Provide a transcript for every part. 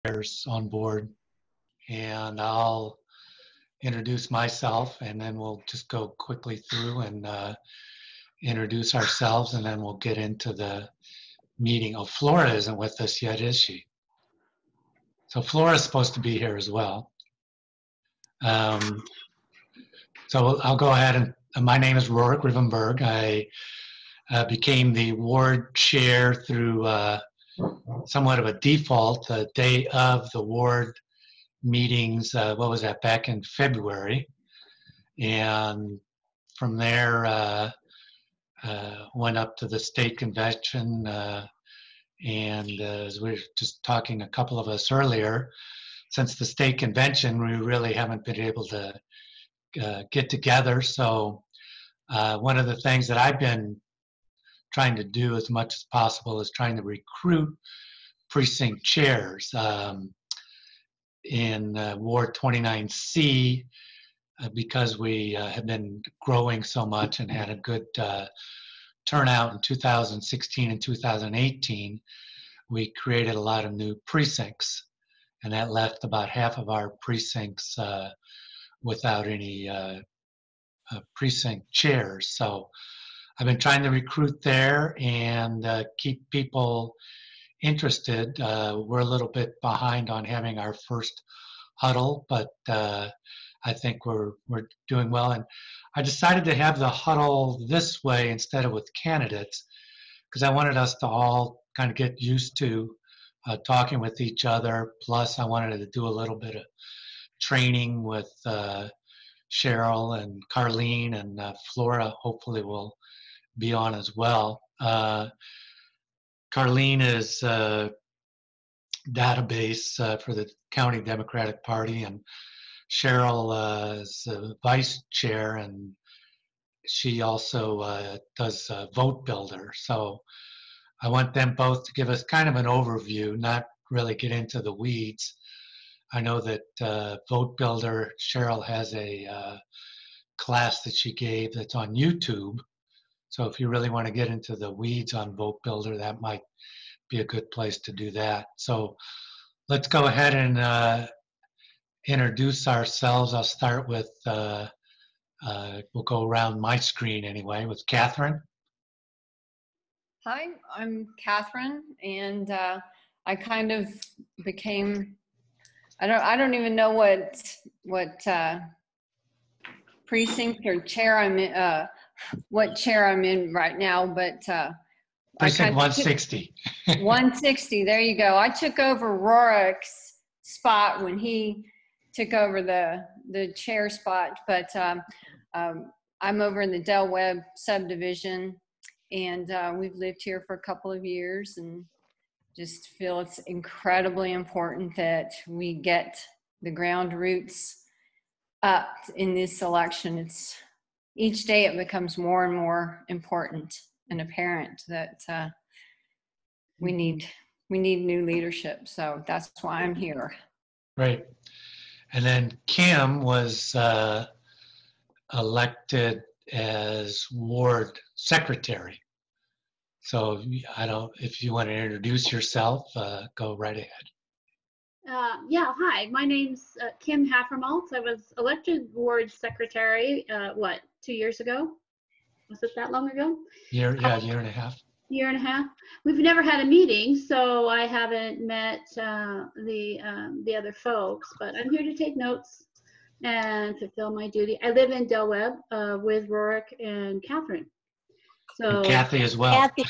chairs on board, and I'll introduce myself, and then we'll just go quickly through and introduce ourselves, and then we'll get into the meeting. Oh, Flora isn't with us yet, is she? So Flora's supposed to be here as well. So I'll go ahead and my name is Rorik Rivenberg. I became the ward chair through somewhat of a default the day of the ward meetings. What was that, back in February? And from there, went up to the state convention. And as we were just talking, a couple of us earlier, since the state convention, we really haven't been able to get together. So one of the things that I've been trying to do as much as possible is trying to recruit precinct chairs in Ward 29C, because we have been growing so much and had a good turnout in 2016 and 2018. We created a lot of new precincts, and that left about half of our precincts without any precinct chairs. So I've been trying to recruit there and keep people interested. We're a little bit behind on having our first huddle, but I think we're doing well. And I decided to have the huddle this way instead of with candidates, because I wanted us to all kind of get used to talking with each other. Plus, I wanted to do a little bit of training with Cheryl and Carlene, and Flora hopefully will be on as well. Carlene is database for the County Democratic Party, and Cheryl is vice chair, and she also does Vote Builder. So I want them both to give us kind of an overview, not really get into the weeds. I know that Vote Builder, Cheryl has a class that she gave that's on YouTube. So if you really want to get into the weeds on Vote Builder, that might be a good place to do that. So let's go ahead and introduce ourselves. I'll start with, we'll go around my screen anyway, with Catherine. Hi, I'm Catherine, and I kind of became, I don't even know what precinct or chair I'm in, what chair I'm in right now, but Precinct 160. 160, there you go. I took over Rorik's spot when he took over the chair spot, but I'm over in the Del Webb subdivision, and we've lived here for a couple of years, and just feel it's incredibly important that we get the ground roots up in this election. It's each day it becomes more and more important and apparent that we need new leadership. So that's why I'm here. Right. And then Kim was elected as ward secretary. So if you want to introduce yourself, go right ahead. Yeah, hi, my name's Kim Haffermaltz. I was elected ward secretary, 2 years ago? Was it that long ago? Year and a half. Year and a half. We've never had a meeting, so I haven't met the other folks, but I'm here to take notes and fulfill my duty. I live in Del Webb with Rorik and Catherine. So and Kathy as well. Kathy.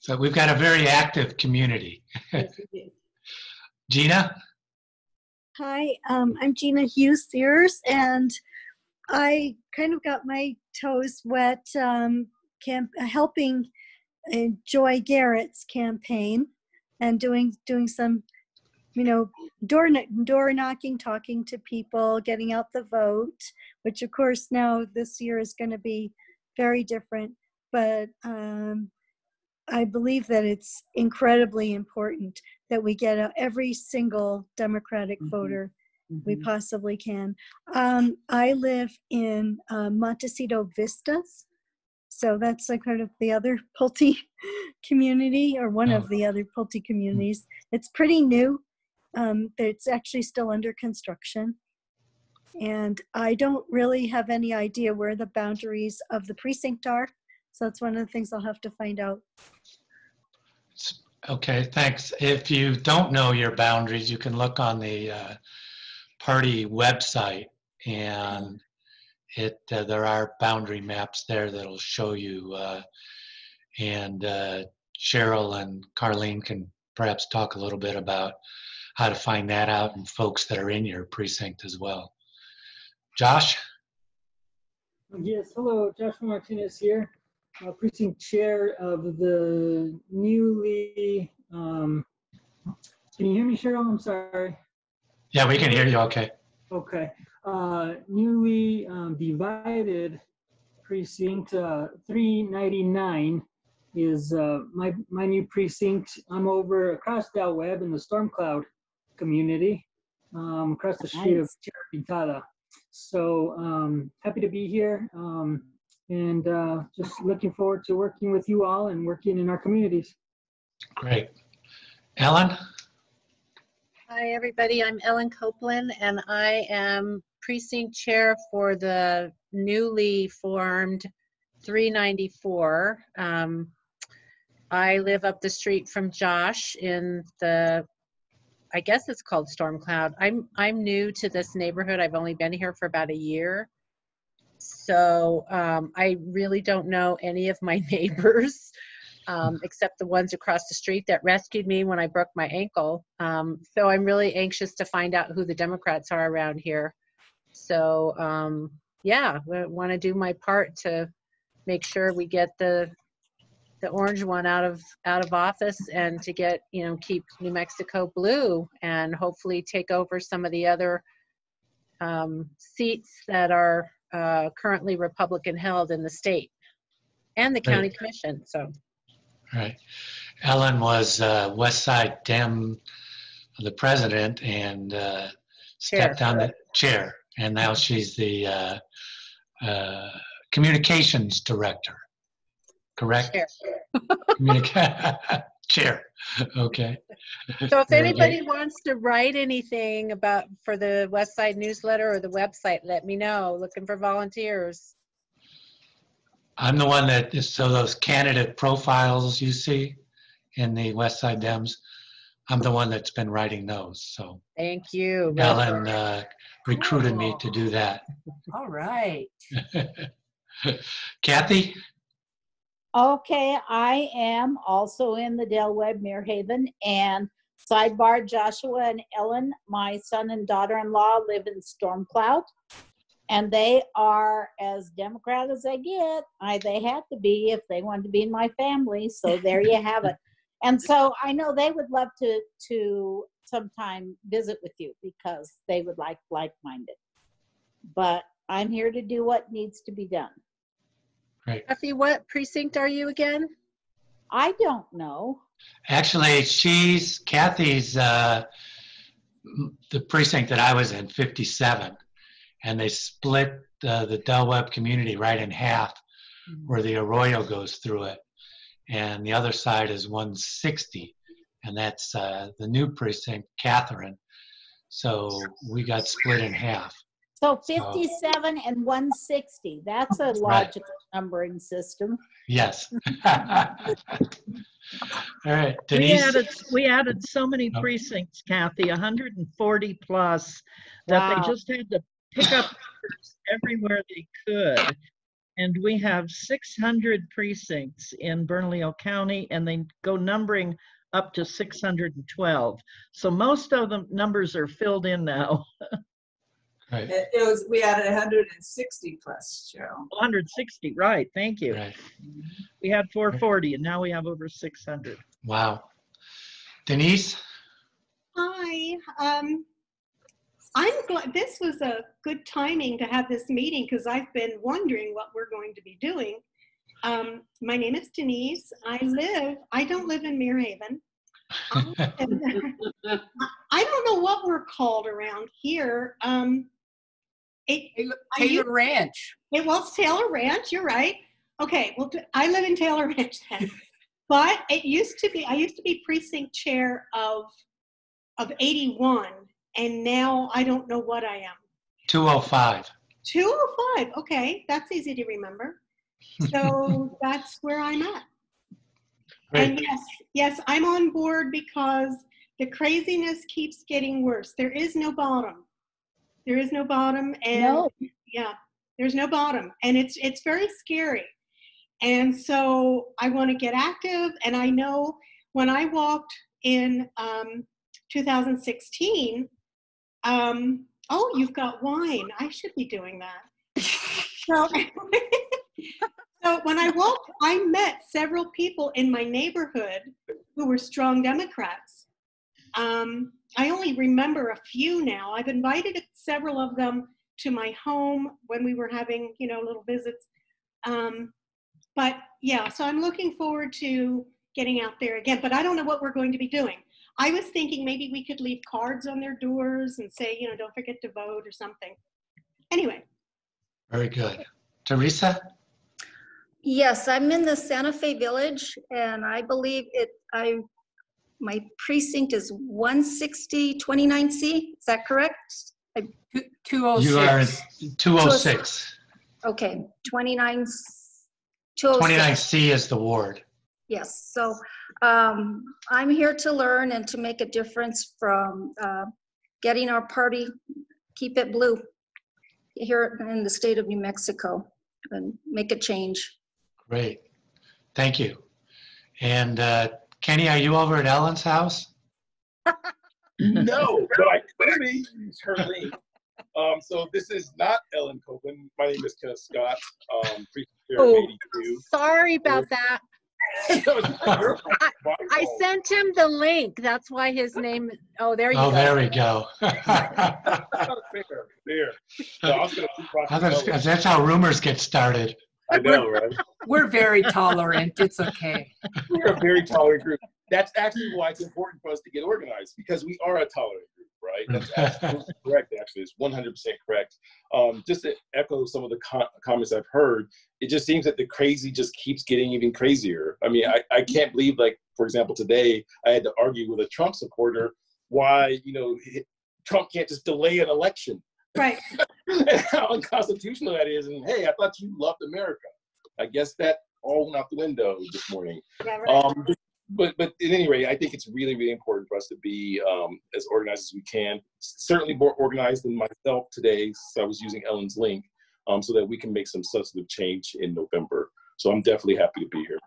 So we've got a very active community. Yes, we do. Gina? Hi, I'm Gina Hughes Sears, and I kind of got my toes wet helping Joy Garrett's campaign and doing some, door knocking, talking to people, getting out the vote, which of course now this year is going to be very different. But I believe that it's incredibly important that we get out every single Democratic voter we possibly can. I live in Montecito Vistas, So that's like part of the other Pulte community, or one of the other Pulte communities. It's pretty new. It's actually still under construction. And I don't really have any idea where the boundaries of the precinct are. So that's one of the things I'll have to find out. Okay, thanks. If you don't know your boundaries, you can look on the party website, and there are boundary maps there that'll show you. And Cheryl and Carlene can perhaps talk a little bit about how to find that out, and folks that are in your precinct as well. Josh? Yes, hello, Joshua Martinez here, precinct chair of the newly, can you hear me, Cheryl? I'm sorry. Yeah, we can hear you okay. Okay, newly divided precinct 399 is my new precinct. I'm over across Del Webb in the Storm Cloud community, across the street of Tierra Pintada. So happy to be here, and just looking forward to working with you all and working in our communities. Great. Ellen? Hi, everybody. I'm Ellen Copeland, and I am precinct chair for the newly formed 394. I live up the street from Josh in the, I guess it's called Storm Cloud. I'm new to this neighborhood. I've only been here for about a year. So I really don't know any of my neighbors, except the ones across the street that rescued me when I broke my ankle. So I'm really anxious to find out who the Democrats are around here. So yeah, I want to do my part to make sure we get the orange one out of office, and to get, keep New Mexico blue, and hopefully take over some of the other seats that are currently Republican held in the state and the county commission. So, Right. Ellen was West Side Dem, the president, and stepped down the chair, and now she's the communications director. Correct? Chair. Okay. So if anybody wants to write anything for the West Side newsletter or the website, let me know. Looking for volunteers. I'm the one that is, so those candidate profiles you see in the West Side Dems, I'm the one that's been writing those. So thank you. Ellen recruited me to do that. All right. Kathy? Okay, I am also in the Del Webb Merhaven, and sidebar, Joshua and Ellen, my son and daughter-in-law, live in Storm Cloud, and they are as Democrat as they get. They had to be if they wanted to be in my family, so there you have it. And so I know they would love to sometime visit with you, because they would like-minded. But I'm here to do what needs to be done. Right. Kathy, what precinct are you again? I don't know. Actually, Kathy's the precinct that I was in, 57, and they split the Del Webb community right in half, where the Arroyo goes through it, and the other side is 160, and that's the new precinct, Catherine. So we got split in half. So 57 and 160, that's a logical numbering system. Yes. All right, Denise. We added so many precincts, Kathy, 140 plus, that they just had to pick up everywhere they could. And we have 600 precincts in Bernalillo County, and they go numbering up to 612. So most of the numbers are filled in now. Right. We added 160 plus, Cheryl. 160, right, thank you. Right. We had 440, and now we have over 600. Wow. Denise? Hi. I'm glad this was a good timing to have this meeting, because I've been wondering what we're going to be doing. My name is Denise. I don't live in Merhaven. I don't know what we're called around here. Taylor Ranch. It was Taylor Ranch, you're right. Okay, well, I live in Taylor Ranch then. But it used to be, I used to be precinct chair of 81, and now I don't know what I am. 205. 205, okay, that's easy to remember. So that's where I'm at. Great. And yes, I'm on board because the craziness keeps getting worse. There is no bottom. There is no bottom, and No. yeah, there's no bottom, and it's very scary. And so I want to get active, and I know when I walked in 2016, oh, you've got wine. I should be doing that. So, so when I walked, I met several people in my neighborhood who were strong Democrats. I only remember a few now. I've invited several of them to my home when we were having, little visits. But yeah, so I'm looking forward to getting out there again, but I don't know what we're going to be doing. I was thinking maybe we could leave cards on their doors and say, don't forget to vote or something. Anyway. Very good. Teresa? Yes, I'm in the Santa Fe Village, and I believe my precinct is 160 29C. Is that correct? 206. You are 206. Okay, 29. 29C is the ward. Yes, so I'm here to learn and to make a difference from getting our party, Keep It Blue, here in the state of New Mexico, and make a change. Great. Thank you. And Kenny, are you over at Ellen's house? No, but I clearly use her link. So this is not Ellen Copeland. My name is Kenneth Scott, precinct chair of 82. Sorry about that. I sent him the link. That's why his name. Oh, there you go. Oh, there we go. There. So I was gonna keep rocking That's how rumors get started. I know, right? We're very tolerant. It's okay. We're a very tolerant group. That's actually why it's important for us to get organized, because we are a tolerant group, right? That's absolutely correct, actually. It's 100% correct. Just to echo some of the comments I've heard, it just seems that the crazy just keeps getting even crazier. I mean, I can't believe, like, for example, today I had to argue with a Trump supporter why, Trump can't just delay an election. Right. And how unconstitutional that is. And hey, I thought you loved America. I guess that all went out the window this morning. Yeah, right. But at any rate, I think it's really, really important for us to be as organized as we can. Certainly more organized than myself today, so I was using Ellen's link, so that we can make some substantive change in November. So I'm definitely happy to be here.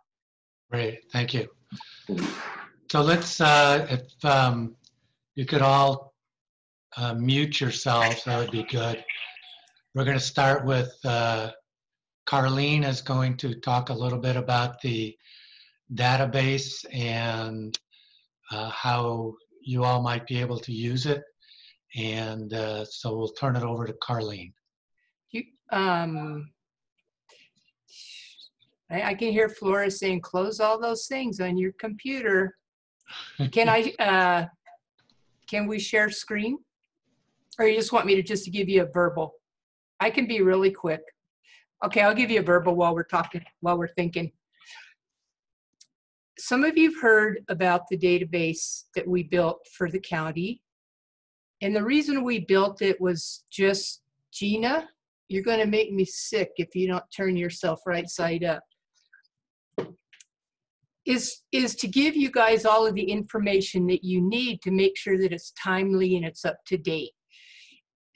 Great, thank you. So let's, if you could all mute yourselves, that would be good. We're going to start with Carlene is going to talk a little bit about the database and how you all might be able to use it. And so we'll turn it over to Carlene. I can hear Flora saying, close all those things on your computer. Can we share screen? Or you just want me to just give you a verbal? I can be really quick. Okay, I'll give you a verbal while we're talking, while we're thinking. Some of you've heard about the database that we built for the county. And the reason we built it was just, Gina, you're going to make me sick if you don't turn yourself right side up. Is to give you guys all of the information that you need to make sure that it's timely and it's up to date.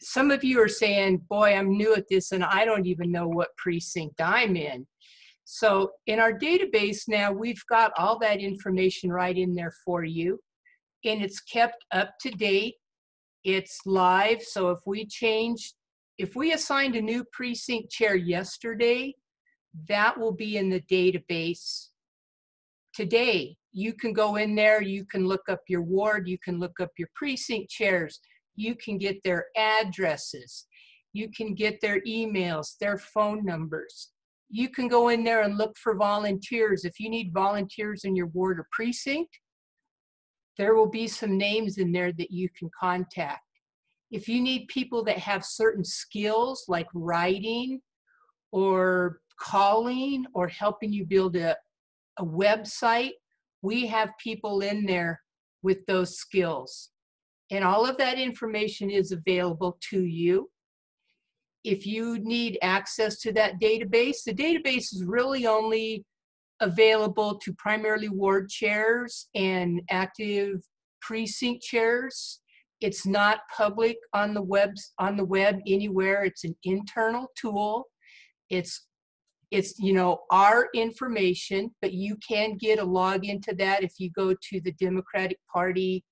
Some of you are saying, boy, I'm new at this and I don't even know what precinct I'm in. So in our database now, we've got all that information right in there for you, and it's kept up to date. It's live. So if we assigned a new precinct chair yesterday, that will be in the database today. You can go in there, you can look up your ward, you can look up your precinct chairs, you can get their addresses, you can get their emails, their phone numbers. You can go in there and look for volunteers. If you need volunteers in your ward or precinct, there will be some names in there that you can contact. If you need people that have certain skills like writing or calling or helping you build a website, we have people in there with those skills. And all of that information is available to you. If you need access to that database, the database is really only available to primarily ward chairs and active precinct chairs. It's not public on the web anywhere. It's an internal tool. It's our information, but you can get a login to that if you go to the Democratic Party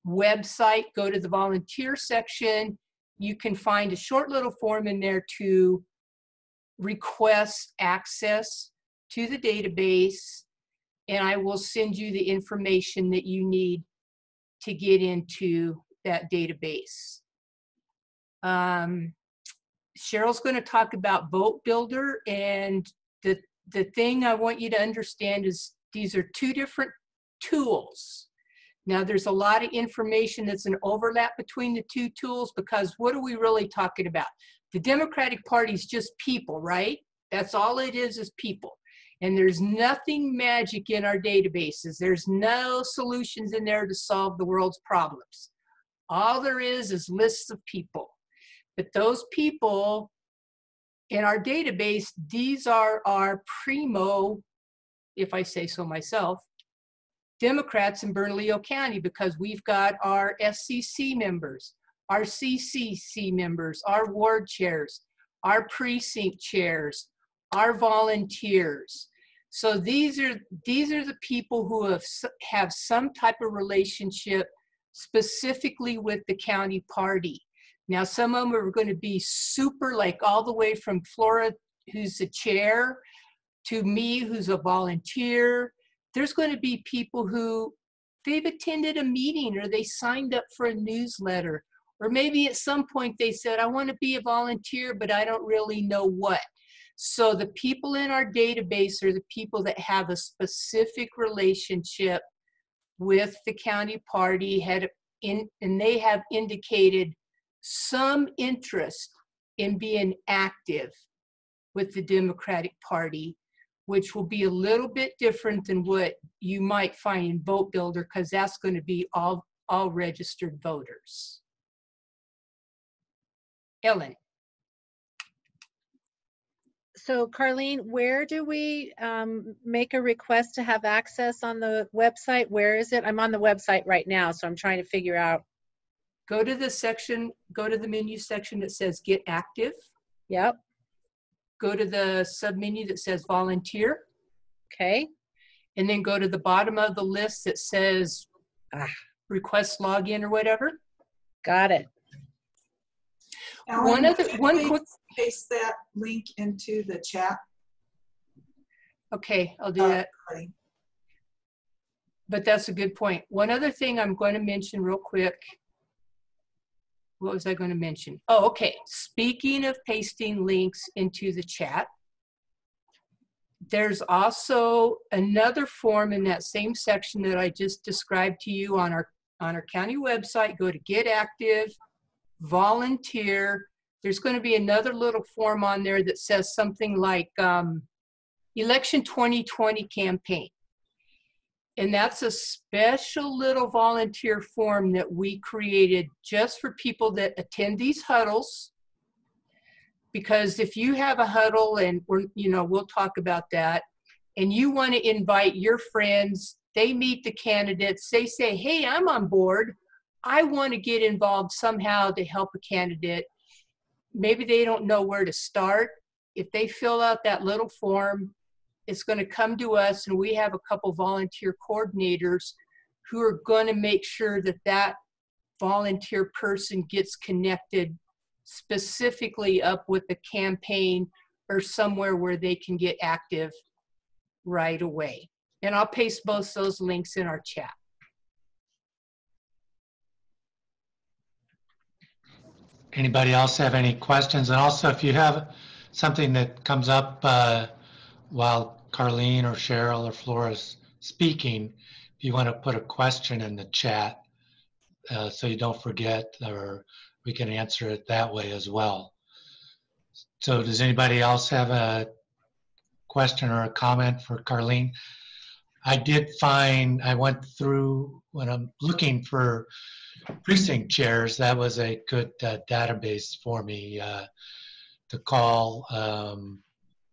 website, go to the volunteer section. You can find a short little form in there to request access to the database, and I will send you the information that you need to get into that database. Cheryl's going to talk about Vote Builder, and the thing I want you to understand is these are two different tools. Now, there's a lot of information that's an overlap between the two tools, because what are we really talking about? The Democratic Party is just people, right? That's all it is people. And there's nothing magic in our databases. There's no solutions in there to solve the world's problems. All there is lists of people. But those people in our database, these are our primo, if I say so myself, Democrats in Bernalillo County, because we've got our SCC members, our CCC members, our ward chairs, our precinct chairs, our volunteers. So these are the people who have some type of relationship specifically with the county party. Now, some of them are going to be super, like all the way from Flora, who's the chair, to me, who's a volunteer. There's going to be people who they've attended a meeting, or they signed up for a newsletter, or maybe at some point they said, I want to be a volunteer, but I don't really know what. So the people in our database are the people that have a specific relationship with the county party, and they have indicated some interest in being active with the Democratic Party, which will be a little bit different than what you might find in Vote Builder, because that's going to be all registered voters. Ellen. So Carlene, where do we make a request to have access on the website? Where is it? I'm on the website right now, so I'm trying to figure out. Go to the section, go to the menu section that says Get Active. Yep. Go to the submenu that says Volunteer. Okay. And then go to the bottom of the list that says Request Login or whatever. Got it. Ellen, one quick. Paste that link into the chat. Okay, I'll do that. But that's a good point. One other thing I'm going to mention real quick. What was I going to mention? Oh, okay. Speaking of pasting links into the chat, there's also another form in that same section that I just described to you on our county website. Go to Get Active, Volunteer. There's going to be another little form on there that says something like Election 2020 Campaign. And that's a special little volunteer form that we created just for people that attend these huddles. Because if you have a huddle, and we'll talk about that, and you want to invite your friends, they meet the candidates, they say, hey, I'm on board. I want to get involved somehow to help a candidate. Maybe they don't know where to start. If they fill out that little form, it's going to come to us, and we have a couple volunteer coordinators who are going to make sure that that volunteer person gets connected specifically up with the campaign or somewhere where they can get active right away. And I'll paste both those links in our chat. Anybody else have any questions? And also, if you have something that comes up while Carlene or Cheryl or Flora's speaking, if you want to put a question in the chat so you don't forget, or we can answer it that way as well. So does anybody else have question or a comment for Carlene. I went through, when I'm looking for precinct chairs, that was a good database for me to call.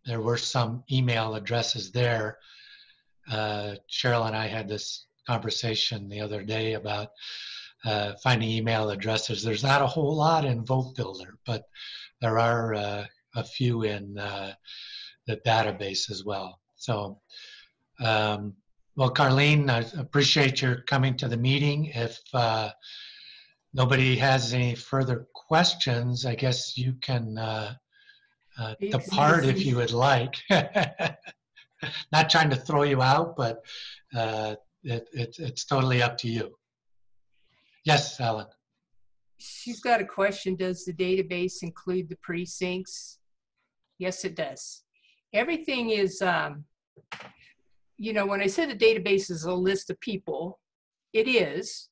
There were some email addresses there. Cheryl and I had this conversation the other day about finding email addresses. There's not a whole lot in Vote Builder, but there are a few in the database as well. So, well, Carlene, I appreciate your coming to the meeting. If nobody has any further questions, I guess you can depart if you would like. Not trying to throw you out, but it's totally up to you. Yes, Alan. She's got a question. Does the database include the precincts? Yes, it does. Everything is, you know, when I said the database is a list of people, it is.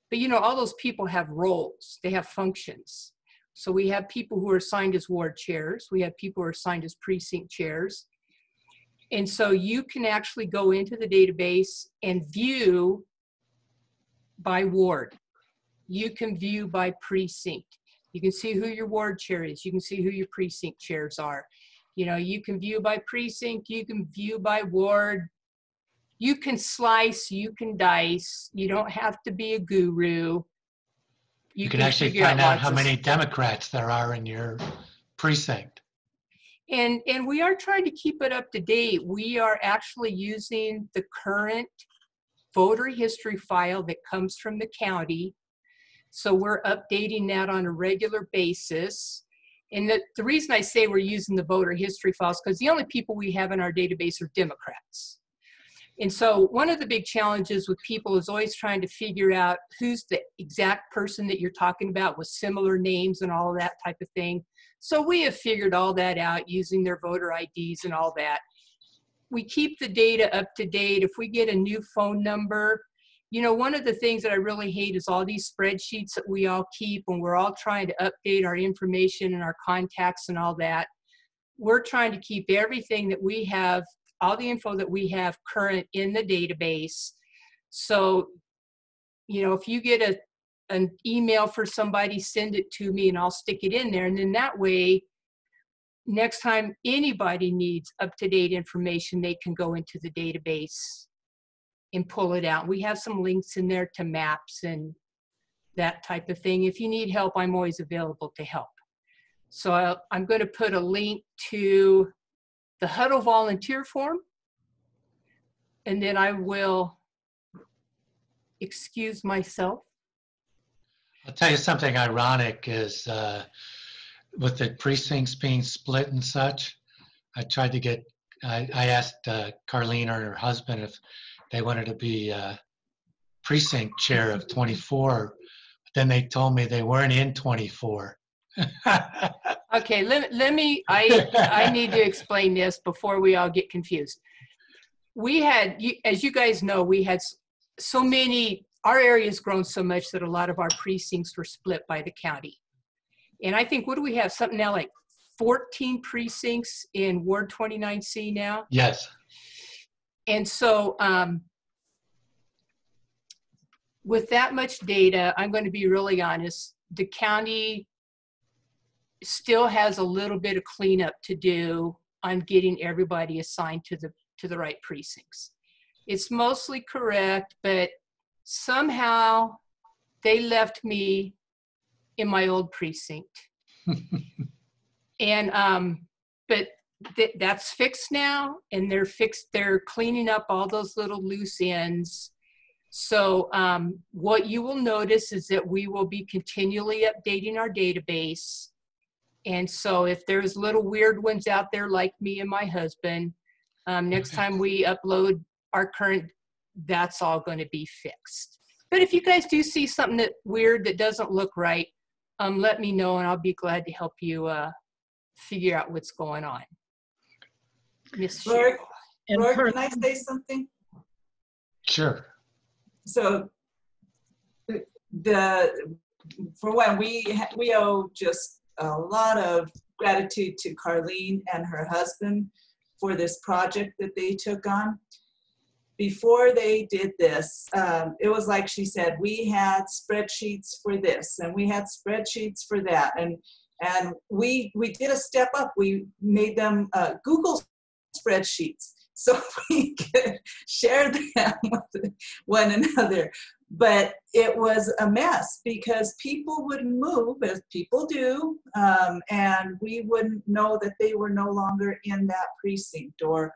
But, you know, all those people have roles. They have functions. So we have people who are assigned as ward chairs. We have people who are assigned as precinct chairs. And so you can actually go into the database and view by ward. You can view by precinct. You can see who your ward chair is. You can see who your precinct chairs are. You know, you can view by precinct. You can view by ward. You can slice, you can dice. You don't have to be a guru. You can actually find out how many Democrats there are in your precinct. And we are trying to keep it up to date. We are actually using the current voter history file that comes from the county. So we're updating that on a regular basis. And the reason I say we're using the voter history files, because the only people we have in our database are Democrats. And so one of the big challenges with people is always trying to figure out who's the exact person that you're talking about with similar names and all of that type of thing. So we have figured all that out using their voter IDs and all that. We keep the data up to date. If we get a new phone number, you know, one of the things that I really hate is all these spreadsheets that we all keep when we're all trying to update our information and our contacts and all that. We're trying to keep everything that we have, all the info that we have current in the database. So, you know, if you get an email for somebody, send it to me and I'll stick it in there. And then that way, next time anybody needs up-to-date information, they can go into the database and pull it out. We have some links in there to maps and that type of thing. If you need help, I'm always available to help. So I'm going to put a link to the Huddle volunteer form, and then I will excuse myself. I'll tell you something ironic is with the precincts being split and such, I tried to get, I asked Carlene or her husband if they wanted to be precinct chair of 24, but then they told me they weren't in 24. Okay, let me, I need to explain this before we all get confused. We had, as you guys know, we had so many, our area's grown so much that a lot of our precincts were split by the county. And I think, what do we have? Something now like 14 precincts in Ward 29C now? Yes. And so with that much data, I'm going to be really honest, the county still has a little bit of cleanup to do on getting everybody assigned to the right precincts. It's mostly correct, but somehow they left me in my old precinct. And but that's fixed now, and they're cleaning up all those little loose ends. So what you will notice is that we will be continually updating our database. And so if there's little weird ones out there like me and my husband, next time we upload our current, that's all going to be fixed. But if you guys do see something that weird that doesn't look right, let me know and I'll be glad to help you figure out what's going on. Miss Roy, Cheryl. can I say something? Sure. So for one, we owe just a lot of gratitude to Carlene and her husband for this project that they took on. Before they did this, it was like she said, we had spreadsheets for this and we had spreadsheets for that. And we did a step up. We made them Google spreadsheets so we could share them with one another. But it was a mess because people would move, as people do, and we wouldn't know that they were no longer in that precinct. Or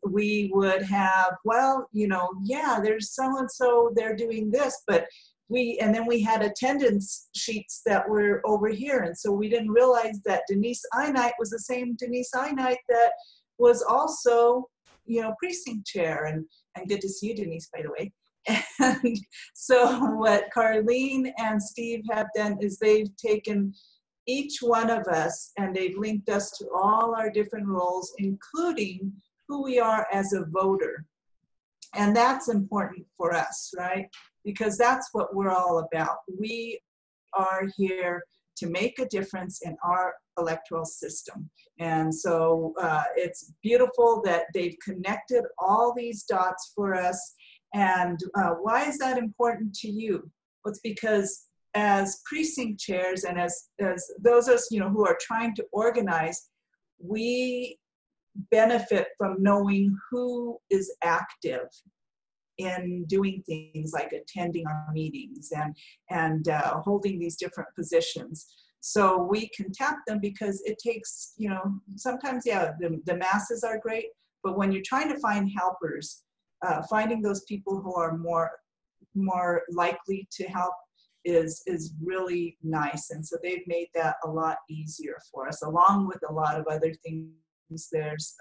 we would have, well, you know, yeah, there's so-and-so, they're doing this, but and then we had attendance sheets that were over here. And so we didn't realize that Denise Einite was the same Denise Einite that was also, you know, precinct chair. And good to see you, Denise, by the way. And so what Carlene and Steve have done is they've taken each one of us and they've linked us to all our different roles, including who we are as a voter. And that's important for us, right? Because that's what we're all about. We are here to make a difference in our electoral system. And so it's beautiful that they've connected all these dots for us. And why is that important to you? Well, it's because as precinct chairs and as those of us, you know, who are trying to organize, we benefit from knowing who is active in doing things like attending our meetings and holding these different positions. So we can tap them because it takes, you know, sometimes, yeah, the masses are great, but when you're trying to find helpers, finding those people who are more likely to help is really nice. And so they've made that a lot easier for us, along with a lot of other things. There's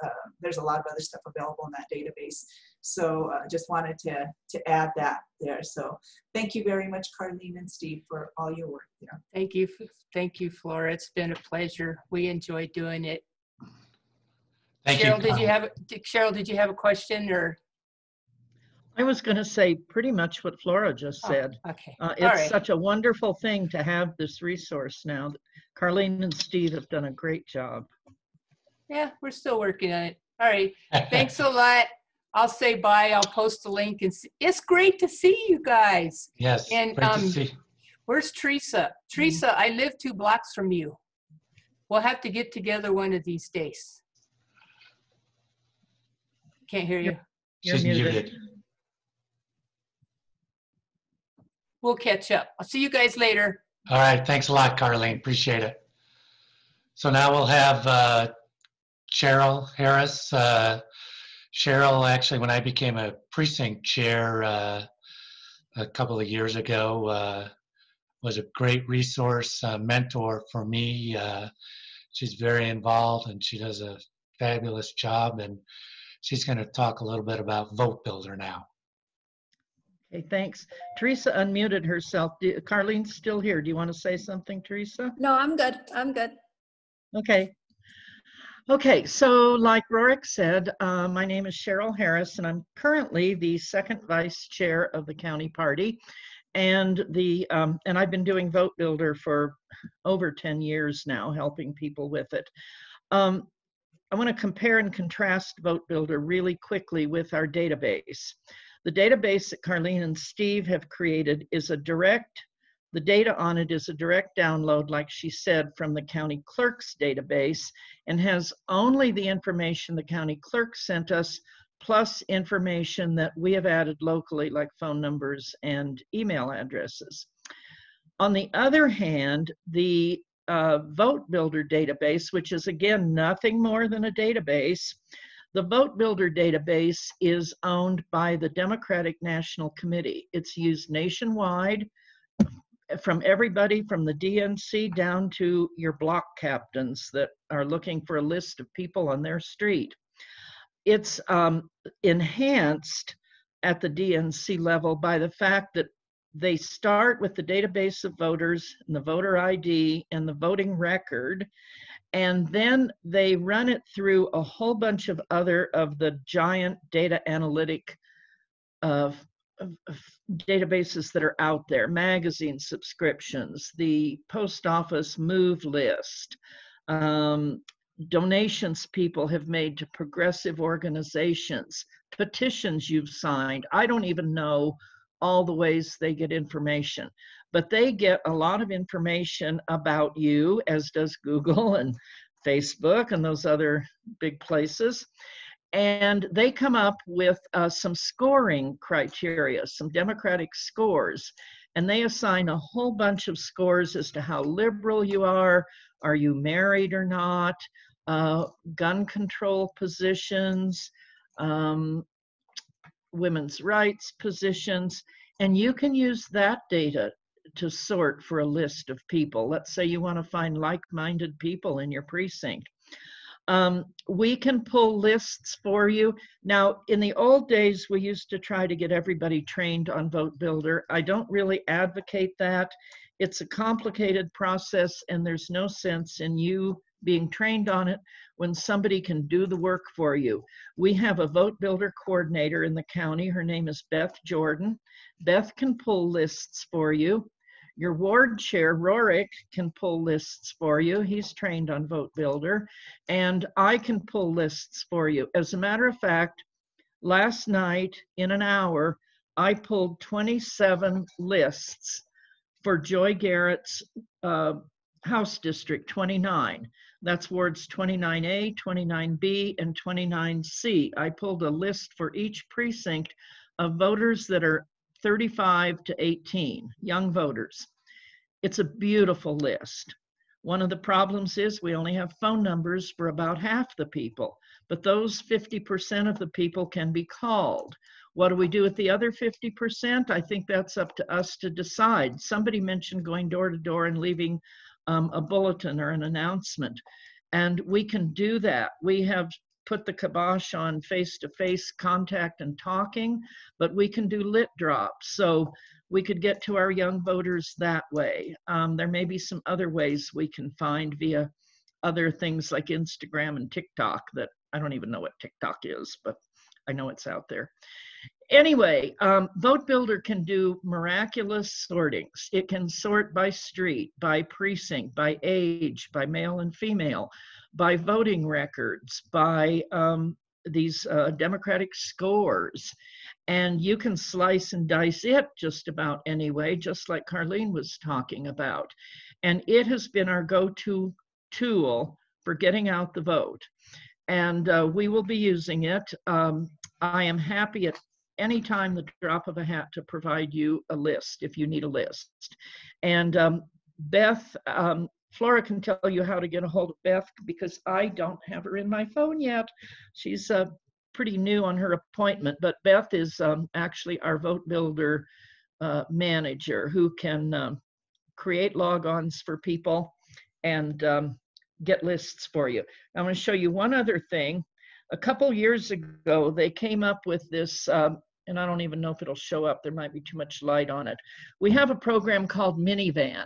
a lot of other stuff available in that database. So just wanted to add that there. So thank you very much, Carlene and Steve, for all your work there. Thank you, Flora. It's been a pleasure. We enjoyed doing it. Thank Cheryl, you. Cheryl, did you have a question or? I was going to say pretty much what Flora just said. Okay. It's such a wonderful thing to have this resource now. Carlene and Steve have done a great job. Yeah, we're still working on it. All right. Thanks a lot. I'll say bye. I'll post the link. And it's great to see you guys. Yes, and, great to see. Where's Teresa? Teresa, I live 2 blocks from you. We'll have to get together one of these days. Can't hear you. She's muted. We'll catch up. I'll see you guys later. All right. Thanks a lot, Carlene. Appreciate it. So now we'll have Cheryl Harris. Cheryl, actually, when I became a precinct chair a couple of years ago, was a great resource, mentor for me. She's very involved and she does a fabulous job. And she's going to talk a little bit about Vote Builder now. Okay, thanks. Teresa unmuted herself. Carlene's still here. Do you want to say something, Teresa? No, I'm good. I'm good. Okay. Okay, so like Rorik said, my name is Cheryl Harris, and I'm currently the 2nd vice chair of the county party. And I've been doing Vote Builder for over 10 years now, helping people with it. I want to compare and contrast Vote Builder really quickly with our database. The database that Carlene and Steve have created is the data on it is a direct download, like she said, from the county clerk's database, and has only the information the county clerk sent us, plus information that we have added locally, like phone numbers and email addresses. On the other hand, the Vote Builder database, which is again nothing more than a database, the Vote Builder database is owned by the Democratic National Committee. It's used nationwide from everybody from the DNC down to your block captains that are looking for a list of people on their street. It's enhanced at the DNC level by the fact that they start with the database of voters and the voter ID and the voting record, and then they run it through a whole bunch of other of the giant data analytic databases that are out there, magazine subscriptions, the post office move list, donations people have made to progressive organizations, petitions you've signed. I don't even know all the ways they get information, but they get a lot of information about you, as does Google and Facebook and those other big places. And they come up with some scoring criteria, some democratic scores, and they assign a whole bunch of scores as to how liberal you are you married or not, gun control positions, women's rights positions, and you can use that data to sort for a list of people. Let's say you want to find like-minded people in your precinct. We can pull lists for you. Now, in the old days, we used to try to get everybody trained on Vote Builder. I don't really advocate that. It's a complicated process, and there's no sense in you being trained on it when somebody can do the work for you. We have a Vote Builder coordinator in the county. Her name is Beth Jordan. Beth can pull lists for you. Your ward chair, Rorik, can pull lists for you. He's trained on Vote Builder. And I can pull lists for you. As a matter of fact, last night in an hour, I pulled 27 lists for Joy Garrett's House District 29. That's wards 29A, 29B, and 29C. I pulled a list for each precinct of voters that are 35 to 18, young voters. It's a beautiful list. One of the problems is we only have phone numbers for about half the people, but those 50% of the people can be called. What do we do with the other 50%? I think that's up to us to decide. Somebody mentioned going door to door and leaving a bulletin or an announcement, and we can do that. We have put the kibosh on face-to-face contact and talking, but we can do lit drops. So we could get to our young voters that way. There may be some other ways we can find via other things like Instagram and TikTok that I don't even know what TikTok is, but I know it's out there. Anyway, Vote Builder can do miraculous sortings. It can sort by street, by precinct, by age, by male and female, by voting records, by these democratic scores. And you can slice and dice it just about any way, just like Carlene was talking about. And it has been our go-to tool for getting out the vote. And we will be using it. I am happy at any time, the drop of a hat, to provide you a list if you need a list. And Beth, Flora can tell you how to get a hold of Beth because I don't have her in my phone yet. She's pretty new on her appointment, but Beth is actually our Vote Builder manager who can create logons for people and get lists for you. I'm going to show you one other thing. A couple years ago, they came up with this, and I don't even know if it'll show up. There might be too much light on it. We have a program called Minivan,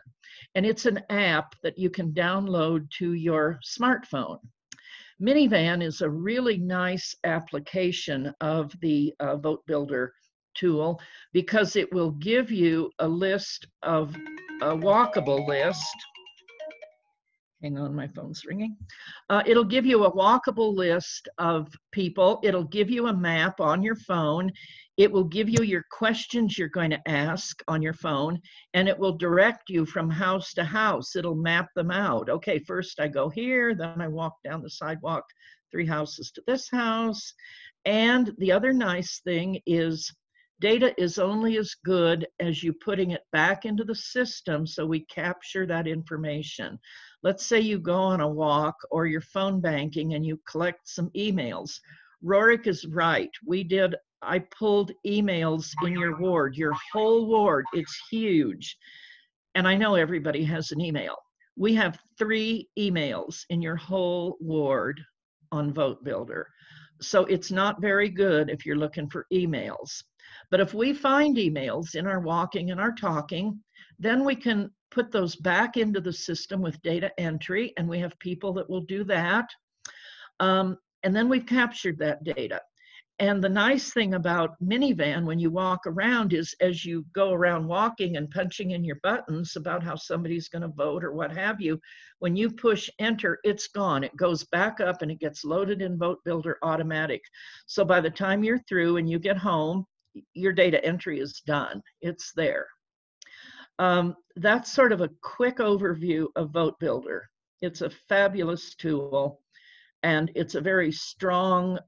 and it's an app that you can download to your smartphone. Minivan is a really nice application of the Vote Builder tool because it will give you a list of a walkable list. Hang on, my phone's ringing. It'll give you a walkable list of people. It'll give you a map on your phone. It will give you your questions you're going to ask on your phone, and it will direct you from house to house. It'll map them out. Okay, first I go here, then I walk down the sidewalk 3 houses to this house. And the other nice thing is data is only as good as you putting it back into the system, so we capture that information. Let's say you go on a walk or you're phone banking and you collect some emails. Rorik is right. I pulled emails in your ward, your whole ward. It's huge. And I know everybody has an email. We have 3 emails in your whole ward on Vote Builder. So it's not very good if you're looking for emails. But if we find emails in our walking and our talking, then we can put those back into the system with data entry, and we have people that will do that. And then we've captured that data. And the nice thing about minivan when you walk around is as you go around walking and punching in your buttons about how somebody's going to vote or what have you, when you push enter, it's gone. It goes back up and it gets loaded in Vote Builder automatic. So by the time you're through and you get home, your data entry is done. It's there. That's sort of a quick overview of Vote Builder. It's a fabulous tool, and it's a very strong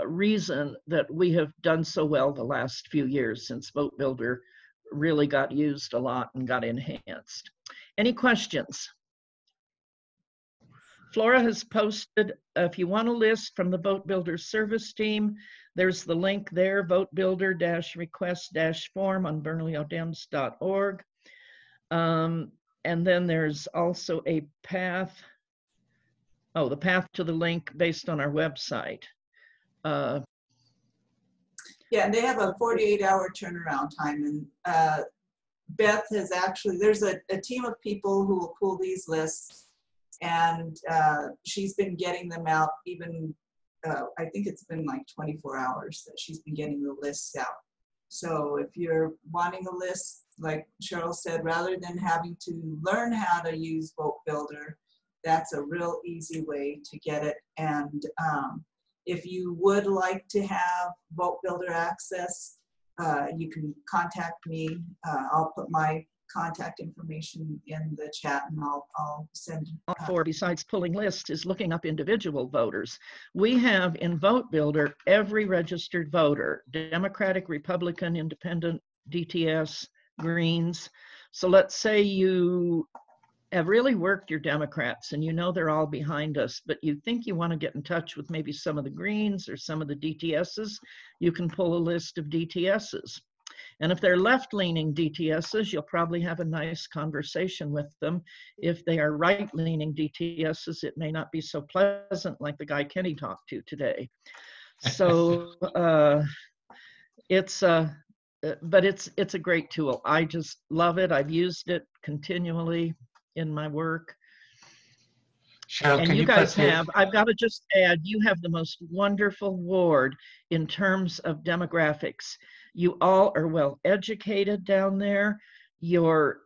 reason that we have done so well the last few years since Vote Builder really got used a lot and got enhanced. Any questions? Flora has posted, if you want a list from the Vote Builder service team, there's the link there, votebuilder-request-form on bernalillodems.org. And then there's also a path, the path to the link based on our website. Yeah, and they have a 48-hour turnaround time. And Beth has actually, there's a team of people who will pull these lists, and she's been getting them out even, I think it's been like 24 hours that she's been getting the lists out. So if you're wanting a list, like Cheryl said, rather than having to learn how to use Vote Builder, that's a real easy way to get it. And if you would like to have Vote Builder access, you can contact me. I'll put my contact information in the chat, and I'll send. For besides pulling lists is looking up individual voters. We have in Vote Builder every registered voter, Democratic, Republican, Independent, DTS, Greens. So let's say you have really worked your Democrats and you know they're all behind us, but you think you want to get in touch with maybe some of the Greens or some of the DTSs, you can pull a list of DTSs. And if they're left-leaning DTSs, you'll probably have a nice conversation with them. If they are right-leaning DTSs, it may not be so pleasant like the guy Kenny talked to today. So but it's a great tool. I just love it. I've used it continually in my work. Cheryl, and can you you guys put the- have, I've got to just add, you have the most wonderful ward in terms of demographics. You all are well educated down there. You're,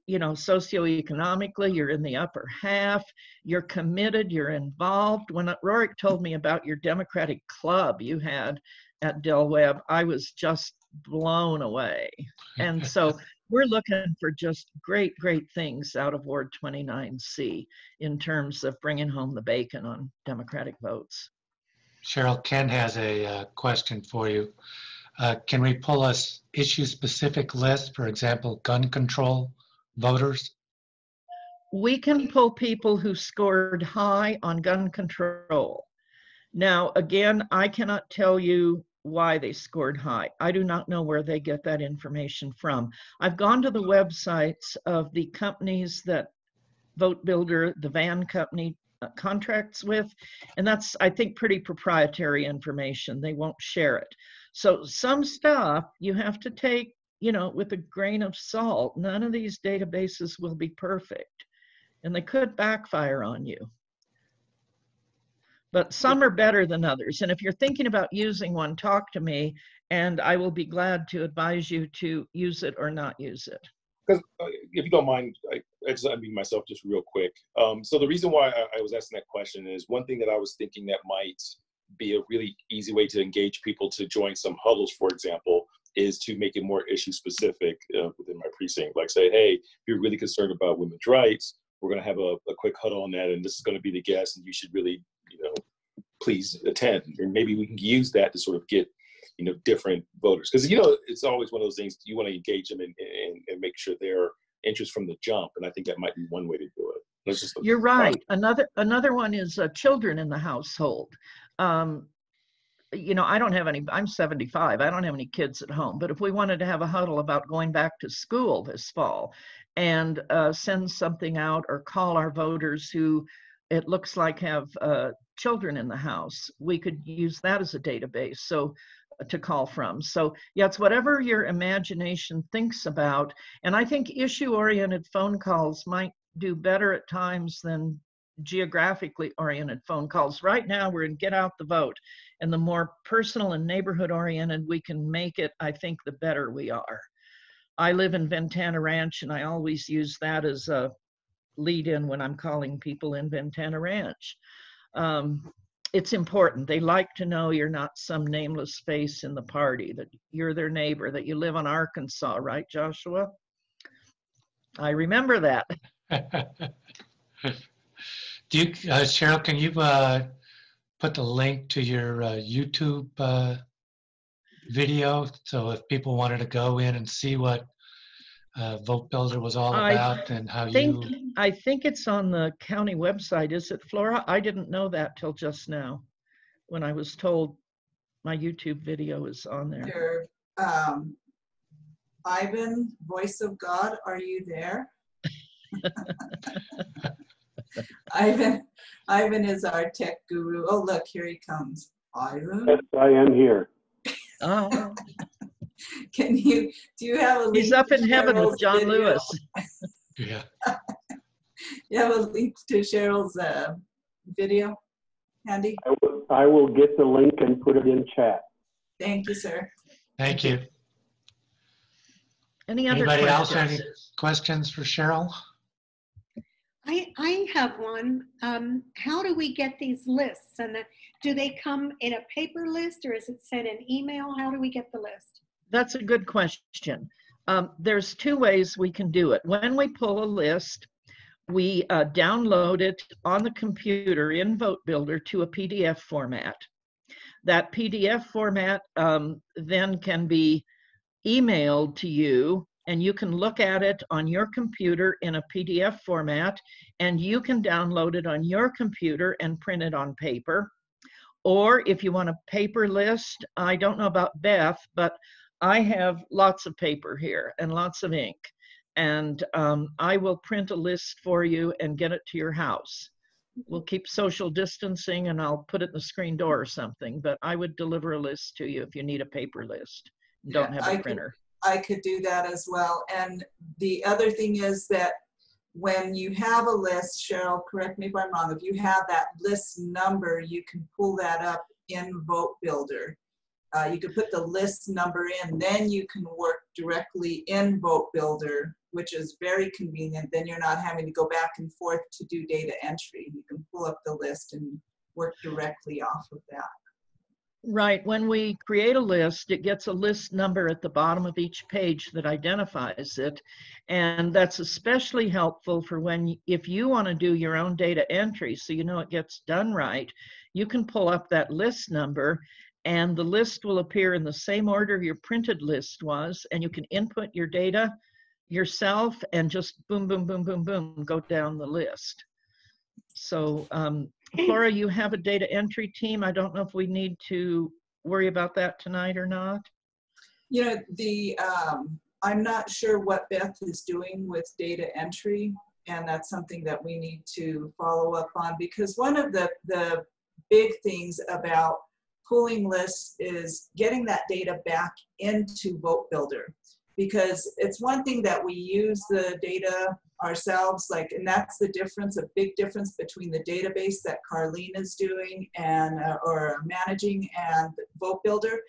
socioeconomically, you're in the upper half. You're committed, you're involved. When Rorik told me about your Democratic club you had at Del Webb, I was just blown away. And so we're looking for just great, great things out of Ward 29C in terms of bringing home the bacon on Democratic votes. Cheryl, Ken has a question for you. Can we pull a issue-specific list, for example, gun control voters? We can pull people who scored high on gun control. Now, again, I cannot tell you why they scored high. I do not know where they get that information from. I've gone to the websites of the companies that Vote Builder, the van company, contracts with, and that's, I think, pretty proprietary information. They won't share it. So some stuff you have to take, with a grain of salt. None of these databases will be perfect, and they could backfire on you. But some are better than others. And if you're thinking about using one, talk to me, and I will be glad to advise you to use it or not use it. Because if you don't mind, I just unmute myself just real quick. So the reason why I was asking that question is one thing that I was thinking that might be a really easy way to engage people to join some huddles, for example, is to make it more issue specific within my precinct. Like say, hey, if you're really concerned about women's rights, we're going to have a quick huddle on that, and this is going to be the guest, and you should really, please attend. Or maybe we can use that to sort of get, different voters. Because, it's always one of those things, you want to engage them and make sure they're interest from the jump. And I think that might be one way to do it. You're right. Another one is children in the household. I don't have any, I'm 75, I don't have any kids at home, but if we wanted to have a huddle about going back to school this fall and send something out or call our voters who it looks like have children in the house, we could use that as a database to call from. So yeah, it's whatever your imagination thinks about. And I think issue-oriented phone calls might do better at times than geographically oriented phone calls. Right now, we're in Get Out the Vote. And the more personal and neighborhood oriented we can make it, I think the better we are. I live in Ventana Ranch, and I always use that as a lead in when I'm calling people in Ventana Ranch. It's important. They like to know you're not some nameless face in the party, that you're their neighbor, that you live on Arkansas, right, Joshua? I remember that. Do you, Cheryl, can you put the link to your YouTube video, so if people wanted to go in and see what Vote Builder was all about and how I think it's on the county website. Is it, Flora? I didn't know that till just now when I was told my YouTube video is on there. Ivan, voice of God, are you there? Ivan is our tech guru. Oh, look, here he comes. Ivan? Yes, I am here. Oh. Do you have a link? He's up in heaven Cheryl's with John video? Lewis. Yeah. You have a link to Cheryl's video handy? I will get the link and put it in chat. Thank you, sir. Thank you. Anybody else have any questions for Cheryl? I have one. How do we get these lists? And do they come in a paper list, or is it sent in email? How do we get the list? That's a good question. There's two ways we can do it. When we pull a list, we download it on the computer in Vote Builder to a PDF format. That PDF format then can be emailed to you, and you can look at it on your computer in a PDF format, and you can download it on your computer and print it on paper. Or if you want a paper list, I don't know about Beth, but I have lots of paper here and lots of ink, and I will print a list for you and get it to your house. We'll keep social distancing, and I'll put it in the screen door or something, but I would deliver a list to you if you need a paper list and don't have a printer. I could do that as well. And the other thing is that when you have a list, Cheryl, correct me if I'm wrong, if you have that list number, you can pull that up in Vote Builder. You could put the list number in, then you can work directly in Vote Builder, which is very convenient. Then you're not having to go back and forth to do data entry. You can pull up the list and work directly off of that. Right. When we create a list, it gets a list number at the bottom of each page that identifies it. And that's especially helpful for if you want to do your own data entry, so you know it gets done right, you can pull up that list number, and the list will appear in the same order your printed list was, and you can input your data yourself and just boom, boom, boom, boom, boom, go down the list. So, Flora, you have a data entry team. I don't know if we need to worry about that tonight or not. You know, I'm not sure what Beth is doing with data entry, and that's something that we need to follow up on, because one of the big things about pooling lists is getting that data back into Vote Builder, because it's one thing that we use the data ourselves, and that's the difference, a big difference between the database that Carlene is doing and or managing and Vote Builder.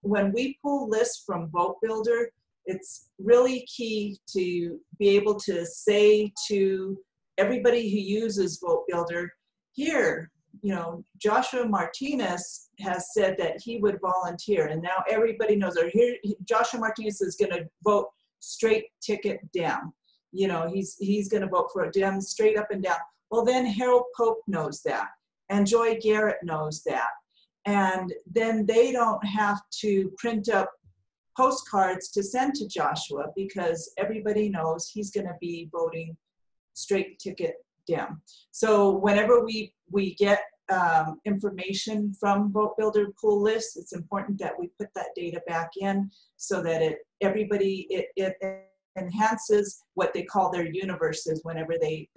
When we pull lists from Vote Builder, it's really key to be able to say to everybody who uses Vote Builder, here, you know, Joshua Martinez has said that he would volunteer, and now everybody knows, or here Joshua Martinez is going to vote straight ticket Dem. You know, he's going to vote for a Dem straight up and down. Well, then Harold Pope knows that, and Joy Garrett knows that, and then they don't have to print up postcards to send to Joshua, because everybody knows he's going to be voting straight ticket Dem. So whenever we get information from Vote Builder pool lists, it's important that we put that data back in, so that it enhances what they call their universes whenever they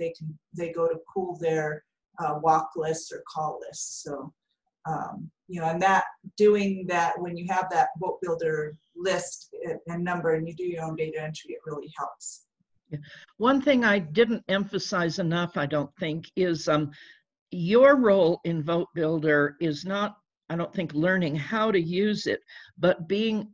go to pool their walk lists or call lists. So you know, and doing that when you have that Vote Builder list and number and you do your own data entry, it really helps. One thing I didn't emphasize enough, I don't think, is your role in Vote Builder is not, I don't think, learning how to use it, but being,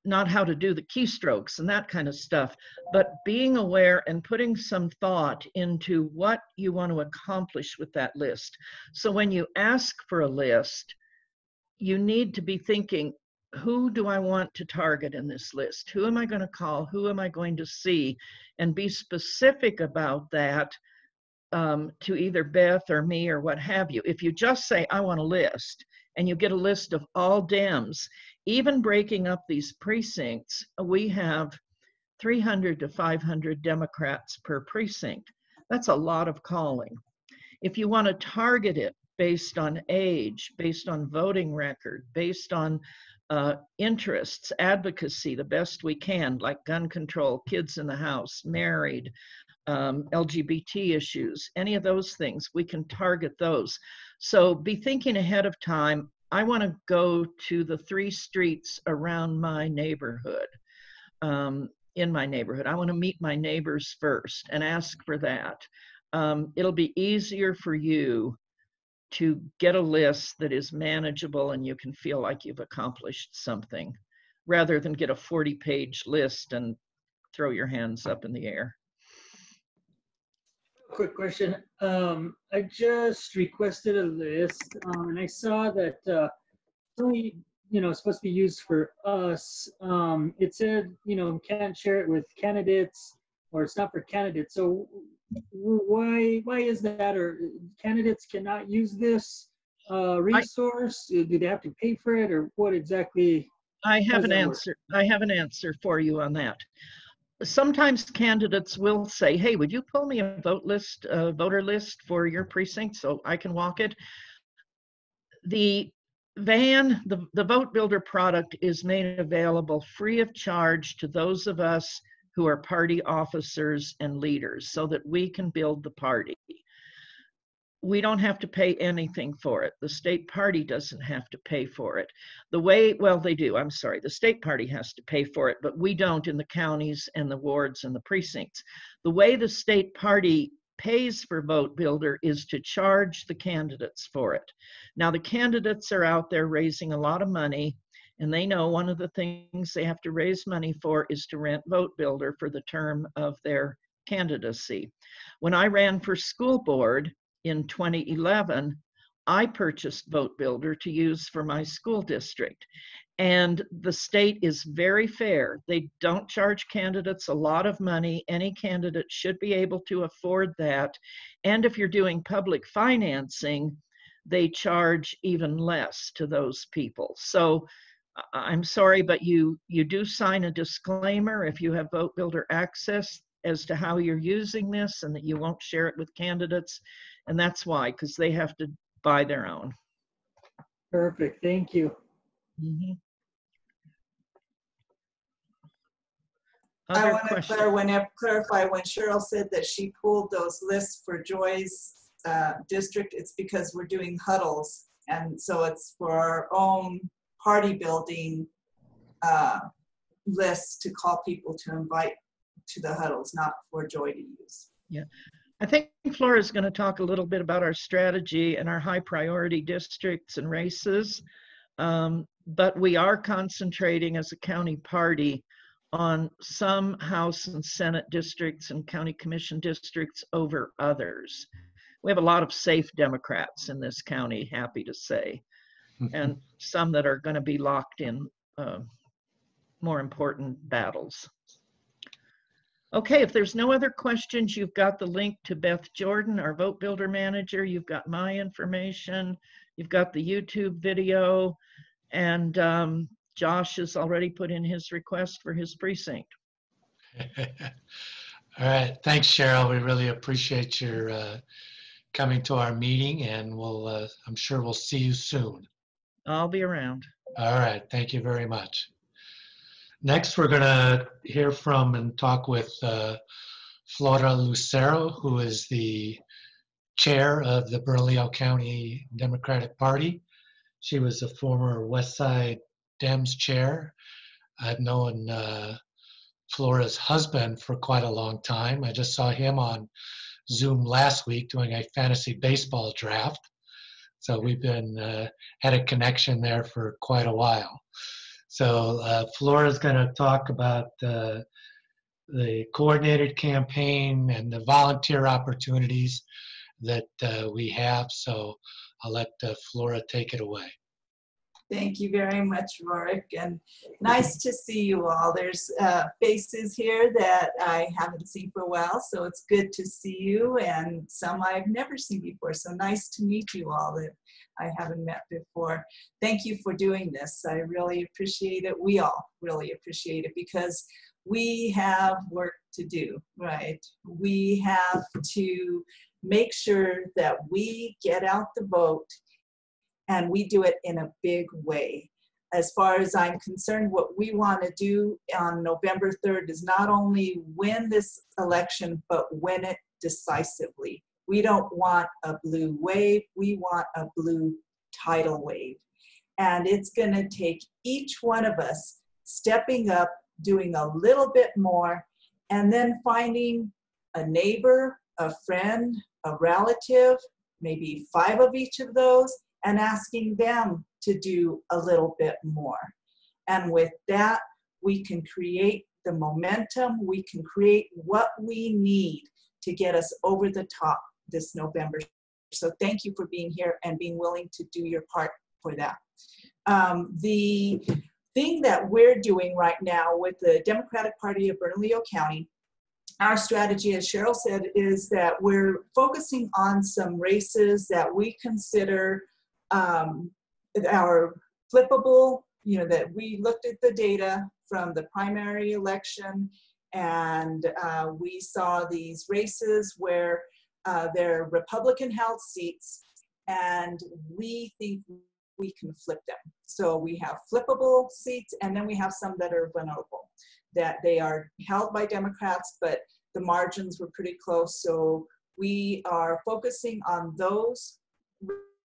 not how to do the keystrokes and that kind of stuff, but being aware and putting some thought into what you want to accomplish with that list. So when you ask for a list, you need to be thinking, who do I want to target in this list? Who am I going to call? Who am I going to see? And be specific about that to either Beth or me or what have you. If you just say, I want a list, and you get a list of all Dems, even breaking up these precincts, we have 300 to 500 Democrats per precinct. That's a lot of calling. If you want to target it based on age, based on voting record, based on interests, advocacy, the best we can, like gun control, kids in the house, married, LGBT issues, any of those things, we can target those. So be thinking ahead of time. I want to go to the 3 streets around my neighborhood, in my neighborhood. I want to meet my neighbors first and ask for that. It'll be easier for you to get a list that is manageable and you can feel like you've accomplished something, rather than get a 40-page list and throw your hands up in the air. Quick question. I just requested a list, and I saw that it's only, supposed to be used for us. It said, can't share it with candidates, or it's not for candidates. So why is that? Or candidates cannot use this resource? Do they have to pay for it, or what exactly? I have an answer. I have an answer for you on that. Sometimes candidates will say, hey, would you pull me a voter list for your precinct so I can walk it? The Vote Builder product is made available free of charge to those of us who are party officers and leaders so that we can build the party. We don't have to pay anything for it. The state party doesn't have to pay for it. Well, they do, I'm sorry. The state party has to pay for it, but we don't in the counties and the wards and the precincts. The way the state party pays for Vote Builder is to charge the candidates for it. Now, the candidates are out there raising a lot of money, and they know one of the things they have to raise money for is to rent Vote Builder for the term of their candidacy. When I ran for school board in 2011, I purchased Vote Builder to use for my school district. And the state is very fair. They don't charge candidates a lot of money. Any candidate should be able to afford that. And if you're doing public financing, they charge even less to those people. So I'm sorry, but you do sign a disclaimer if you have Vote Builder access as to how you're using this, and that you won't share it with candidates. And that's why, because they have to buy their own. Perfect, thank you. Mm-hmm. I want to clarify when Cheryl said that she pulled those lists for Joy's district, it's because we're doing huddles. And so it's for our own party building lists to call people to invite to the huddles, not for Joy to use. Yeah. I think Flora is going to talk a little bit about our strategy and our high priority districts and races. But we are concentrating as a county party on some House and Senate districts and county commission districts over others. We have a lot of safe Democrats in this county, happy to say, and some that are going to be locked in more important battles. Okay, if there's no other questions, you've got the link to Beth Jordan, our Vote Builder manager. You've got my information. You've got the YouTube video. And Josh has already put in his request for his precinct. All right. Thanks, Cheryl. We really appreciate your coming to our meeting, and we'll, I'm sure we'll see you soon. I'll be around. All right. Thank you very much. Next, we're going to hear from and talk with Flora Lucero, who is the chair of the Bernalillo County Democratic Party. She was a former West Side Dems chair. I've known Flora's husband for quite a long time. I just saw him on Zoom last week doing a fantasy baseball draft. So we've been had a connection there for quite a while. So Flora's going to talk about the coordinated campaign and the volunteer opportunities that we have. So I'll let Flora take it away. Thank you very much, Rorik, and nice to see you all. There's faces here that I haven't seen for a while, so it's good to see you, and some I've never seen before, so nice to meet you all that I haven't met before. Thank you for doing this. I really appreciate it. We all really appreciate it because we have work to do, right? We have to make sure that we get out the vote and we do it in a big way. As far as I'm concerned, what we want to do on November 3rd is not only win this election, but win it decisively. We don't want a blue wave, we want a blue tidal wave. And it's going to take each one of us stepping up, doing a little bit more, and then finding a neighbor, a friend, a relative, maybe 5 of each of those, and asking them to do a little bit more. And with that, we can create the momentum, we can create what we need to get us over the top this November. So thank you for being here and being willing to do your part for that. The thing that we're doing right now with the Democratic Party of Bernalillo County, our strategy, as Cheryl said, is that we're focusing on some races that we consider our flippable, that we looked at the data from the primary election, and we saw these races where they're Republican-held seats, and we think we can flip them. So we have flippable seats, and then we have some that are vulnerable, that they are held by Democrats, but the margins were pretty close. So we are focusing on those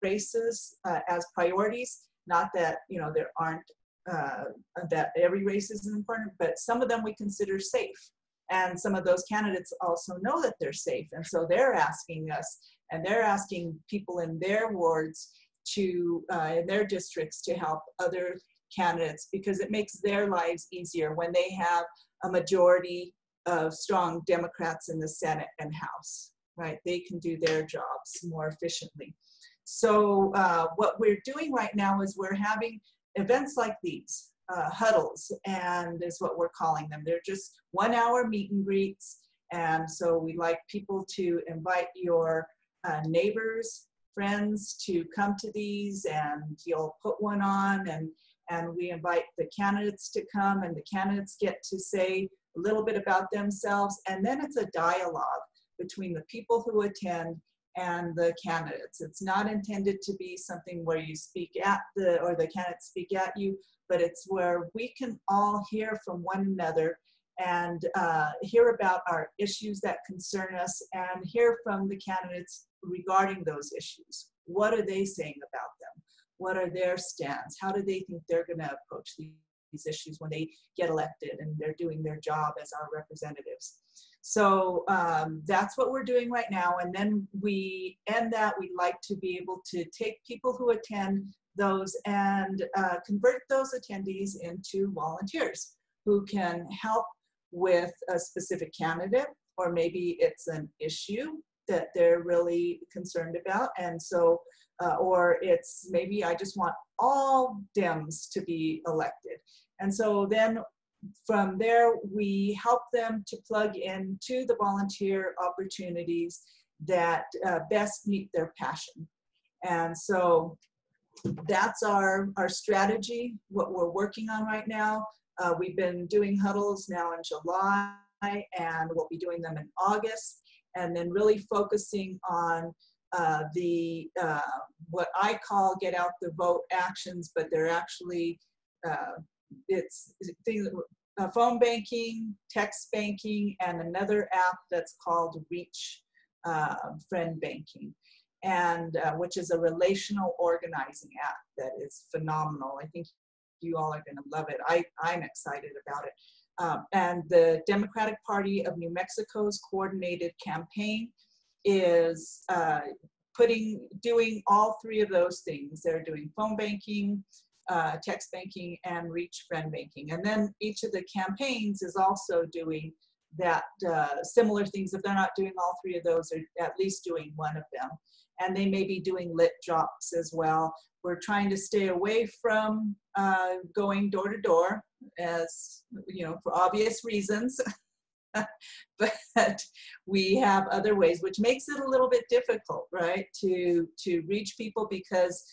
races as priorities. Not that there aren't that every race is important, but some of them we consider safe, and some of those candidates also know that they're safe, and so they're asking us, and they're asking people in their wards to in their districts to help other candidates, because it makes their lives easier when they have a majority of strong Democrats in the Senate and House, right? They can do their jobs more efficiently. So what we're doing right now is we're having events like these, huddles, and is what we're calling them. They're just 1-hour meet and greets. And so we like people to invite your neighbors, friends to come to these, and you'll put one on, and we invite the candidates to come, and the candidates get to say a little bit about themselves, and then it's a dialogue between the people who attend and the candidates. It's not intended to be something where you speak at or the candidates speak at you, but it's where we can all hear from one another and hear about our issues that concern us, and hear from the candidates regarding those issues. What are they saying about them? What are their stands? How do they think they're going to approach these issues when they get elected and they're doing their job as our representatives? So that's what we're doing right now. And then we end that. We'd like to be able to take people who attend those and convert those attendees into volunteers who can help with a specific candidate, or maybe it's an issue that they're really concerned about. And so, or it's maybe I just want all Dems to be elected. And so then from there, we help them to plug into the volunteer opportunities that best meet their passion. And so that's our strategy, what we're working on right now. We've been doing huddles now in July, and we'll be doing them in August, and then really focusing on what I call get out the vote actions, but they're actually, it's things, phone banking, text banking, and another app that's called Reach Friend Banking, and which is a relational organizing app that is phenomenal. I think you all are going to love it. I'm excited about it. And the Democratic Party of New Mexico's coordinated campaign is doing all three of those things. They're doing phone banking, text banking, and reach friend banking. And then each of the campaigns is also doing that similar things. If they're not doing all three of those, they're at least doing one of them. And they may be doing lit drops as well. We're trying to stay away from going door to door, as you know, for obvious reasons. But we have other ways, which makes it a little bit difficult, right, to reach people, because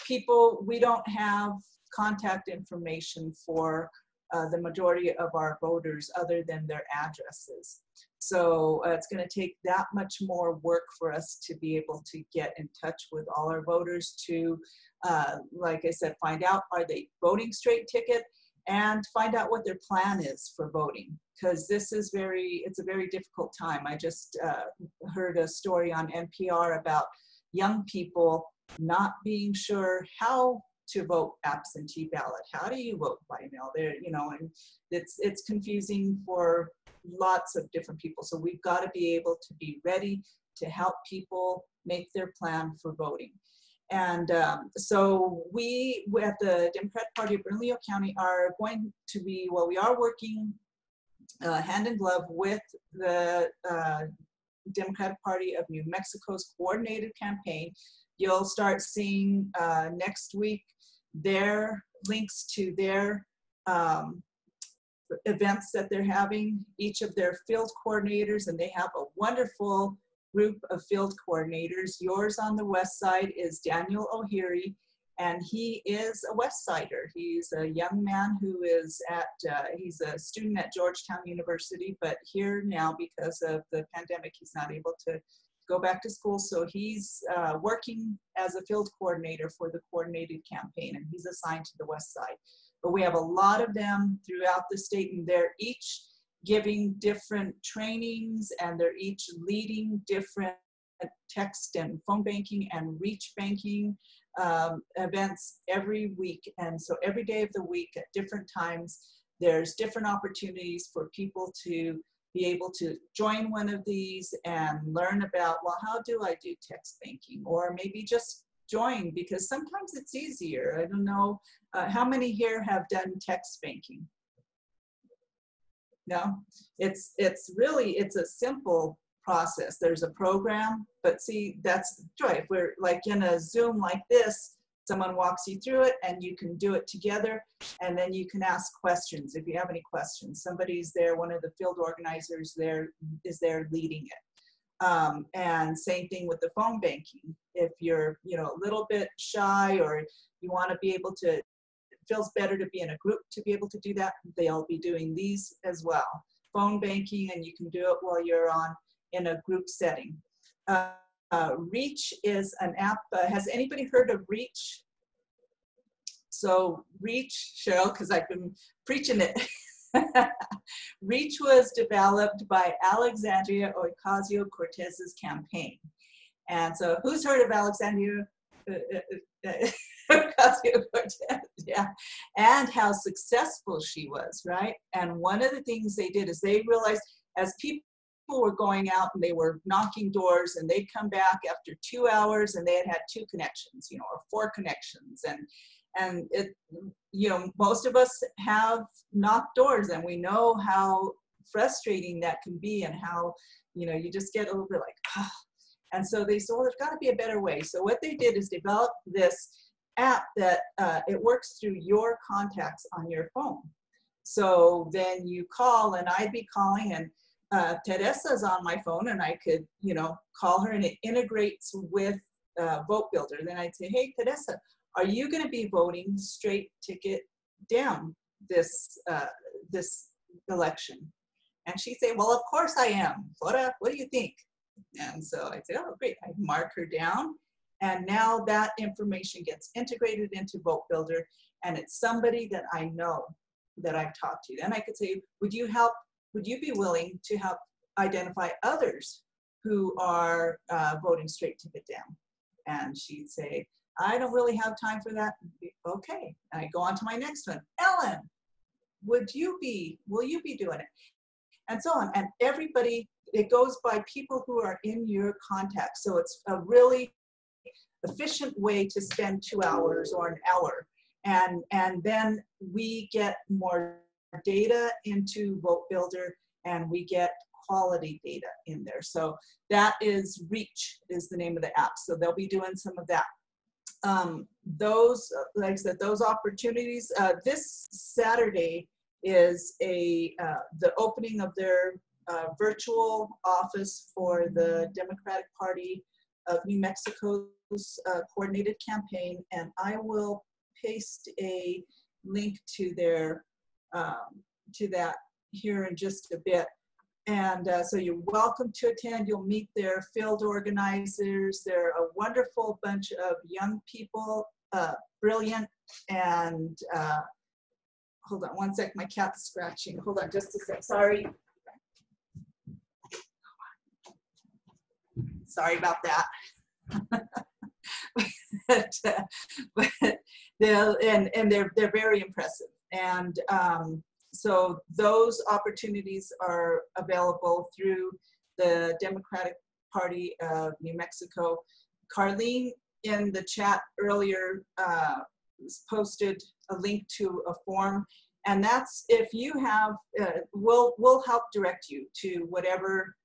we don't have contact information for the majority of our voters other than their addresses. So it's going to take that much more work for us to be able to get in touch with all our voters to, like I said, find out, are they voting straight ticket, and find out what their plan is for voting, because this is it's a very difficult time. I just heard a story on NPR about young people not being sure how to vote absentee ballot. How do you vote by mail? There, you know, and it's confusing for lots of different people. So we've got to be able to be ready to help people make their plan for voting. And so we at the Democratic Party of Bernalillo County are going to be, well, we are working hand in glove with the Democratic Party of New Mexico's coordinated campaign. You'll start seeing next week their links to their events that they're having, each of their field coordinators, and they have a wonderful group of field coordinators. Yours on the west side is Daniel O'Heary, and he is a West Sider. He's a young man who is he's a student at Georgetown University, but here now because of the pandemic, he's not able to go back to school. So he's working as a field coordinator for the coordinated campaign, and he's assigned to the west side. But we have a lot of them throughout the state, and they're each giving different trainings, and they're each leading different text and phone banking and reach banking events every week. And so every day of the week at different times, there's different opportunities for people to be able to join one of these and learn about, well, how do I do text banking? Or maybe just join, because sometimes it's easier. I don't know, how many here have done text banking? No, it's really a simple process. There's a program, but see, that's the joy. If we're like in a Zoom like this, someone walks you through it and you can do it together, and then you can ask questions if you have any questions. Somebody's there, one of the field organizers is there leading it. And same thing with the phone banking. If you're, you know, a little bit shy, or you want to be able to, it feels better to be in a group to be able to do that, they'll be doing these as well. Phone banking, and you can do it while you're in a group setting. Reach is an app. Has anybody heard of Reach? So Reach, Cheryl, because I've been preaching it. Reach was developed by Alexandria Ocasio-Cortez's campaign. And so who's heard of Alexandria Ocasio-Cortez? Yeah, and how successful she was, right? And one of the things they did is they realized, as people were going out and they were knocking doors, and they'd come back after 2 hours and they had 2 connections, you know, or 4 connections, and it, you know, most of us have knocked doors, and we know how frustrating that can be, and how, you know, you just get a little bit like, ah. And so they said, well, there's got to be a better way. So what they did is develop this app that it works through your contacts on your phone. So then you call, and I'd be calling, and Teresa's on my phone, and I could, you know, call her, and it integrates with Vote Builder. Then I'd say, hey, Teresa, are you going to be voting straight ticket down this election? And she'd say, well, of course I am. What do you think? And so I'd say, oh, great. I'd mark her down. And now that information gets integrated into Vote Builder, and it's somebody that I know that I've talked to. Then I could say, would you be willing to help identify others who are voting straight ticket down? And she'd say, I don't really have time for that. Okay, I go on to my next one. Ellen, will you be doing it? And so on. And everybody, it goes by people who are in your contacts. So it's a really efficient way to spend 2 hours or an hour. And then we get more data into Vote Builder, and we get quality data in there. So that is Reach is the name of the app. So they'll be doing some of that. Those, like I said, those opportunities, this Saturday is the opening of their virtual office for the Democratic Party of New Mexico's coordinated campaign, and I will paste a link to their to that here in just a bit. And so you're welcome to attend. You'll meet their field organizers. They're a wonderful bunch of young people, brilliant. And hold on one sec, my cat's scratching. Hold on just a sec, sorry. Sorry about that. but they're very impressive. And so those opportunities are available through the Democratic Party of New Mexico. Carlene in the chat earlier posted a link to a form, and that's if you have, we'll help direct you to whatever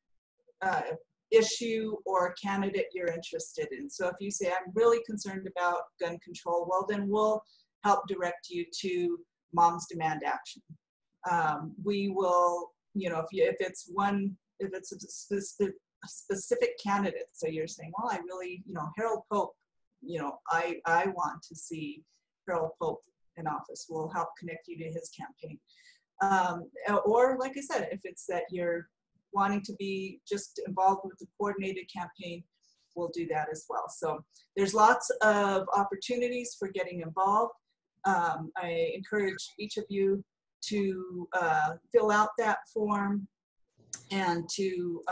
issue or candidate you're interested in. So if you say, I'm really concerned about gun control, well, then we'll help direct you to Moms Demand Action. We will, you know, if it's a specific candidate, so you're saying, well, I really, you know, Harold Pope, you know, I want to see Harold Pope in office, we'll help connect you to his campaign. Or like I said, if it's that you're wanting to be just involved with the coordinated campaign, we'll do that as well. So there's lots of opportunities for getting involved. I encourage each of you to fill out that form and to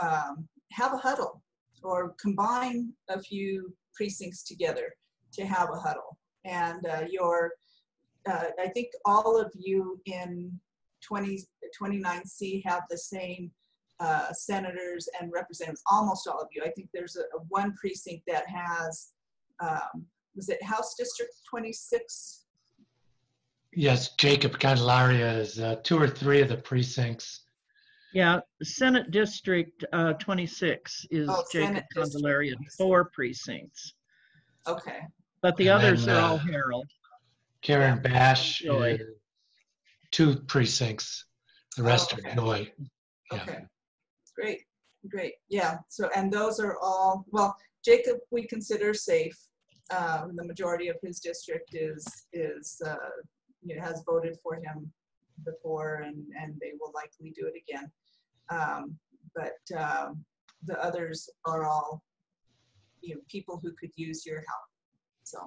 have a huddle or combine a few precincts together to have a huddle. And I think all of you in 29C have the same senators and representatives, almost all of you. I think there's one precinct that has, was it House District 26? Yes, Jacob Candelaria is 2 or 3 of the precincts. Yeah, Senate District 26 is Jacob Candelaria, 4 precincts. Okay. But the others are all Harold. Karen Bash Joy. is 2 precincts. The rest are Joy. Yeah. Okay. Great, great. Yeah, so, and those are all, well, Jacob we consider safe. The majority of his district is you know, has voted for him before, and they will likely do it again. But the others are all, you know, people who could use your help. So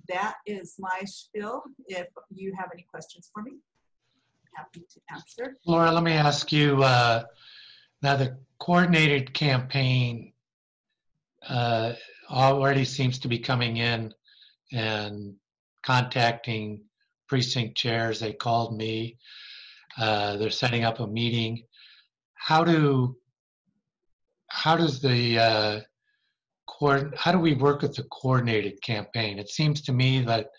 that is my spiel. If you have any questions for me, happy to answer. Laura, let me ask you, now the coordinated campaign already seems to be coming in and contacting precinct chairs. They called me. They're setting up a meeting. How do we work with the coordinated campaign? It seems to me that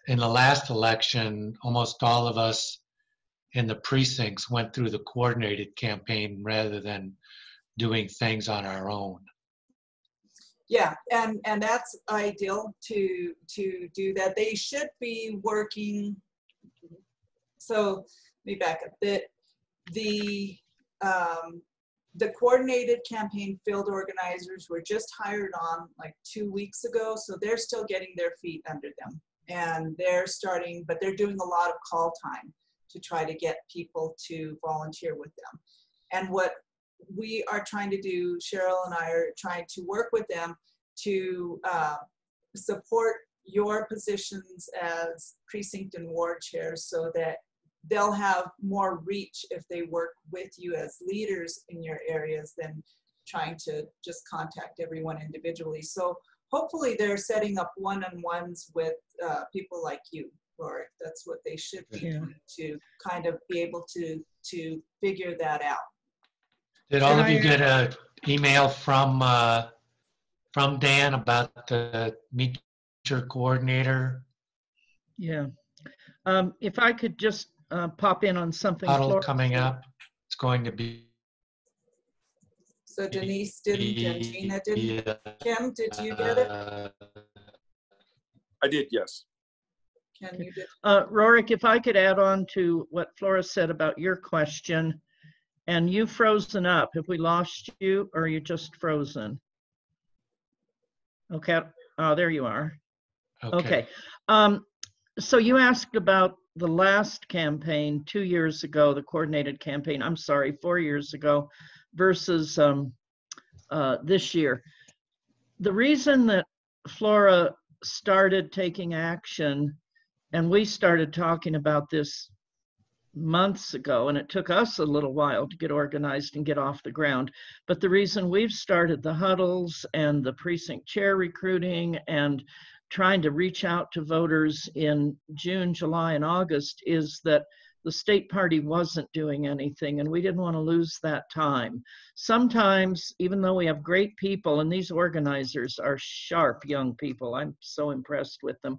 in the last election, almost all of us in the precincts went through the coordinated campaign rather than doing things on our own. Yeah, and that's ideal to do that. They should be working. So let me back up. The coordinated campaign field organizers were just hired on like 2 weeks ago, so they're still getting their feet under them, and they're starting, but they're doing a lot of call time to try to get people to volunteer with them. And what we are trying to do, Cheryl and I are trying to work with them to support your positions as precinct and ward chairs so that they'll have more reach if they work with you as leaders in your areas than trying to just contact everyone individually. So hopefully they're setting up one-on-ones with people like you Rorik. That's what they should be Yeah. doing to kind of be able to figure that out. Did all of you get an email from Dan about the Meet Your Coordinator Yeah. If I could just pop in on something. huddle Flora coming said. up? It's going to be. So Denise didn't and Gina didn't. Kim, did you get it? I did, yes. Ken, you did? Rorik, if I could add on to what Flora said about your question, and you frozen up. Have we lost you or are you just frozen? Okay. Oh, there you are. Okay. So you asked about the last campaign 2 years ago, the coordinated campaign, I'm sorry, 4 years ago versus this year. The reason that Flora started taking action, and we started talking about this months ago, and it took us a little while to get organized and get off the ground. But the reason we've started the huddles and the precinct chair recruiting and trying to reach out to voters in June, July, and August is that the state party wasn't doing anything, and we didn't want to lose that time. Sometimes, even though we have great people, and these organizers are sharp young people, I'm so impressed with them,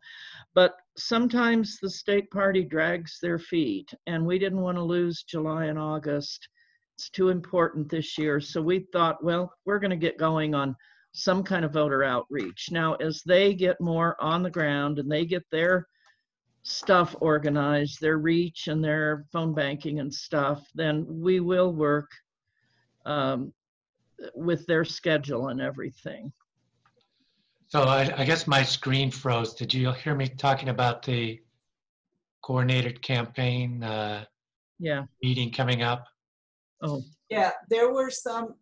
but sometimes the state party drags their feet, and we didn't want to lose July and August. It's too important this year. So we thought, well, we're going to get going on some kind of voter outreach. Now, as they get more on the ground and they get their stuff organized, their reach and their phone banking and stuff, then we will work with their schedule and everything. So I guess my screen froze. Did you hear me talking about the coordinated campaign meeting coming up? Oh. Yeah, there were some,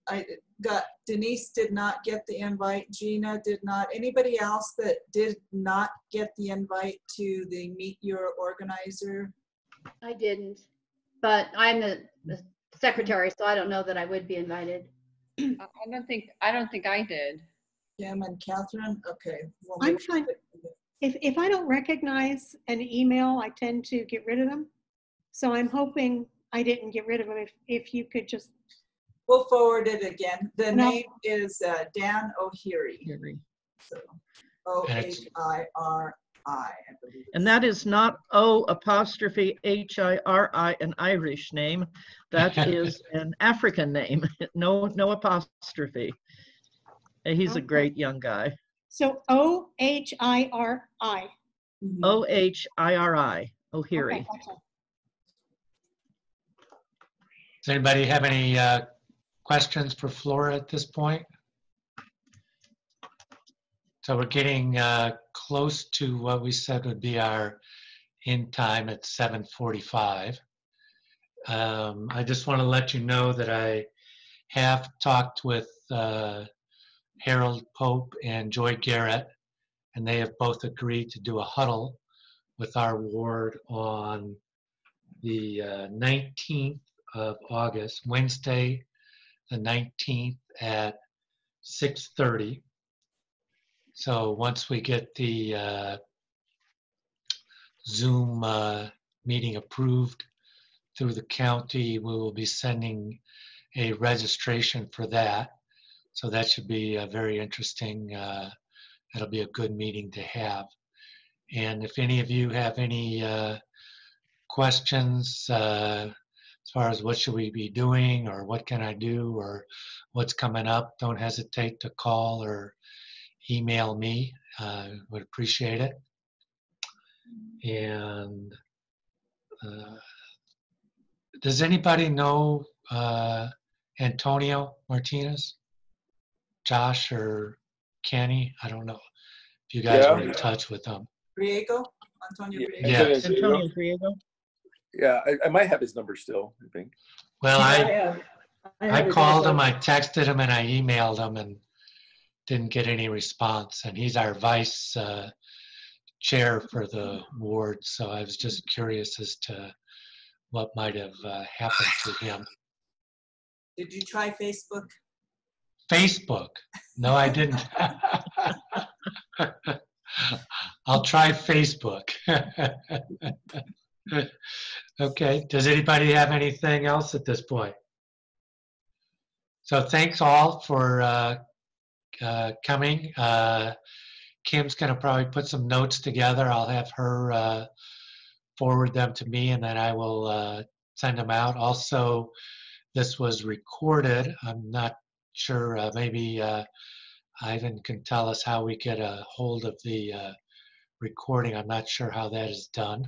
Denise did not get the invite, Gina did not. Anybody else that did not get the invite to the Meet Your Organizer? I didn't, but I'm the secretary, so I don't know that I would be invited. I don't think I did. Kim and Catherine, okay. Well, I'm fine. If I don't recognize an email, I tend to get rid of them. So I'm hoping I didn't get rid of them. If you could just. We'll forward it again. The name is Dan O'Heary. So O-H-I-R-I, I believe. And that is not O''H-I-R-I, an Irish name. That is an African name. No apostrophe. He's a great young guy. So O-H-I-R-I. O-H-I-R-I, O'Heary. Okay, gotcha. Does anybody have any questions for Flora at this point? So we're getting close to what we said would be our end time at 7:45. I just want to let you know that I have talked with Harold Pope and Joy Garrett, and they have both agreed to do a huddle with our ward on the 19th of August, Wednesday, the 19th at 6:30. So once we get the Zoom meeting approved through the county, we will be sending a registration for that. So that should be very interesting. It'll be a good meeting to have. And if any of you have any questions as far as what should we be doing or what can I do or what's coming up, don't hesitate to call or email me. Would appreciate it. And does anybody know Antonio Martinez? Josh or Kenny? I don't know if you guys were in touch with them. Griego? Antonio Griego? Yes. Antonio Griego? Yeah, I might have his number still, I think. Well, I I called him, I texted him, and I emailed him and didn't get any response. And he's our vice chair for the ward. So I was just curious as to what might have happened to him. Did you try Facebook? Facebook? No, I didn't. I'll try Facebook. Okay, does anybody have anything else at this point? So thanks all for coming. Kim's gonna probably put some notes together. I'll have her forward them to me, and then I will send them out. Also, this was recorded. I'm not sure, maybe Ivan can tell us how we get a hold of the recording. I'm not sure how that is done.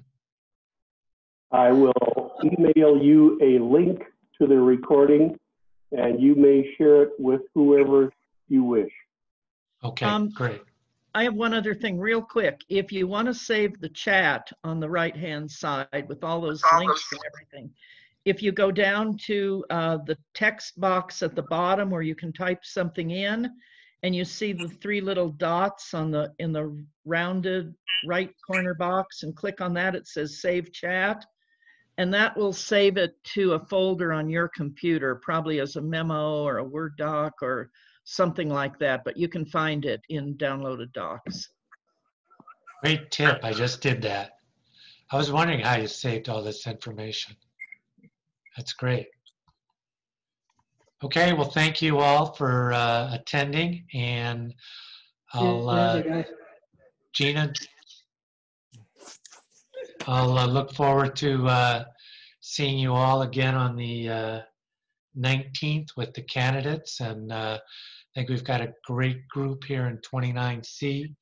I will email you a link to the recording, and you may share it with whoever you wish. Okay, great. I have one other thing real quick. If you want to save the chat on the right-hand side with all those links and everything, if you go down to the text box at the bottom where you can type something in, and you see the three little dots on in the rounded right corner box, and click on that, it says Save Chat, and that will save it to a folder on your computer, probably as a memo or a Word doc or something like that, but you can find it in downloaded docs. Great tip. I just did that. I was wondering how you saved all this information. That's great. Okay, well, thank you all for attending, and I'll, Gina, I'll look forward to seeing you all again on the 19th with the candidates, and I think we've got a great group here in 29C.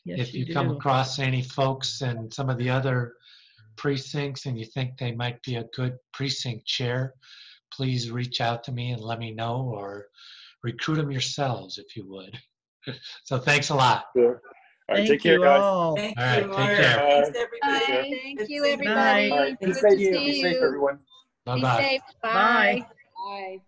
Yes, If you come across any folks in some of the other precincts and you think they might be a good precinct chair, please reach out to me and let me know, or recruit them yourselves if you would. So thanks a lot. Sure. All right, take care, guys. Thank All right, you, take Art. care. Thanks, everybody. Thank you, Good seeing everybody. All right, be Good safe, to see be safe, you. everyone. Be Bye-bye. safe. Bye. Bye. Bye.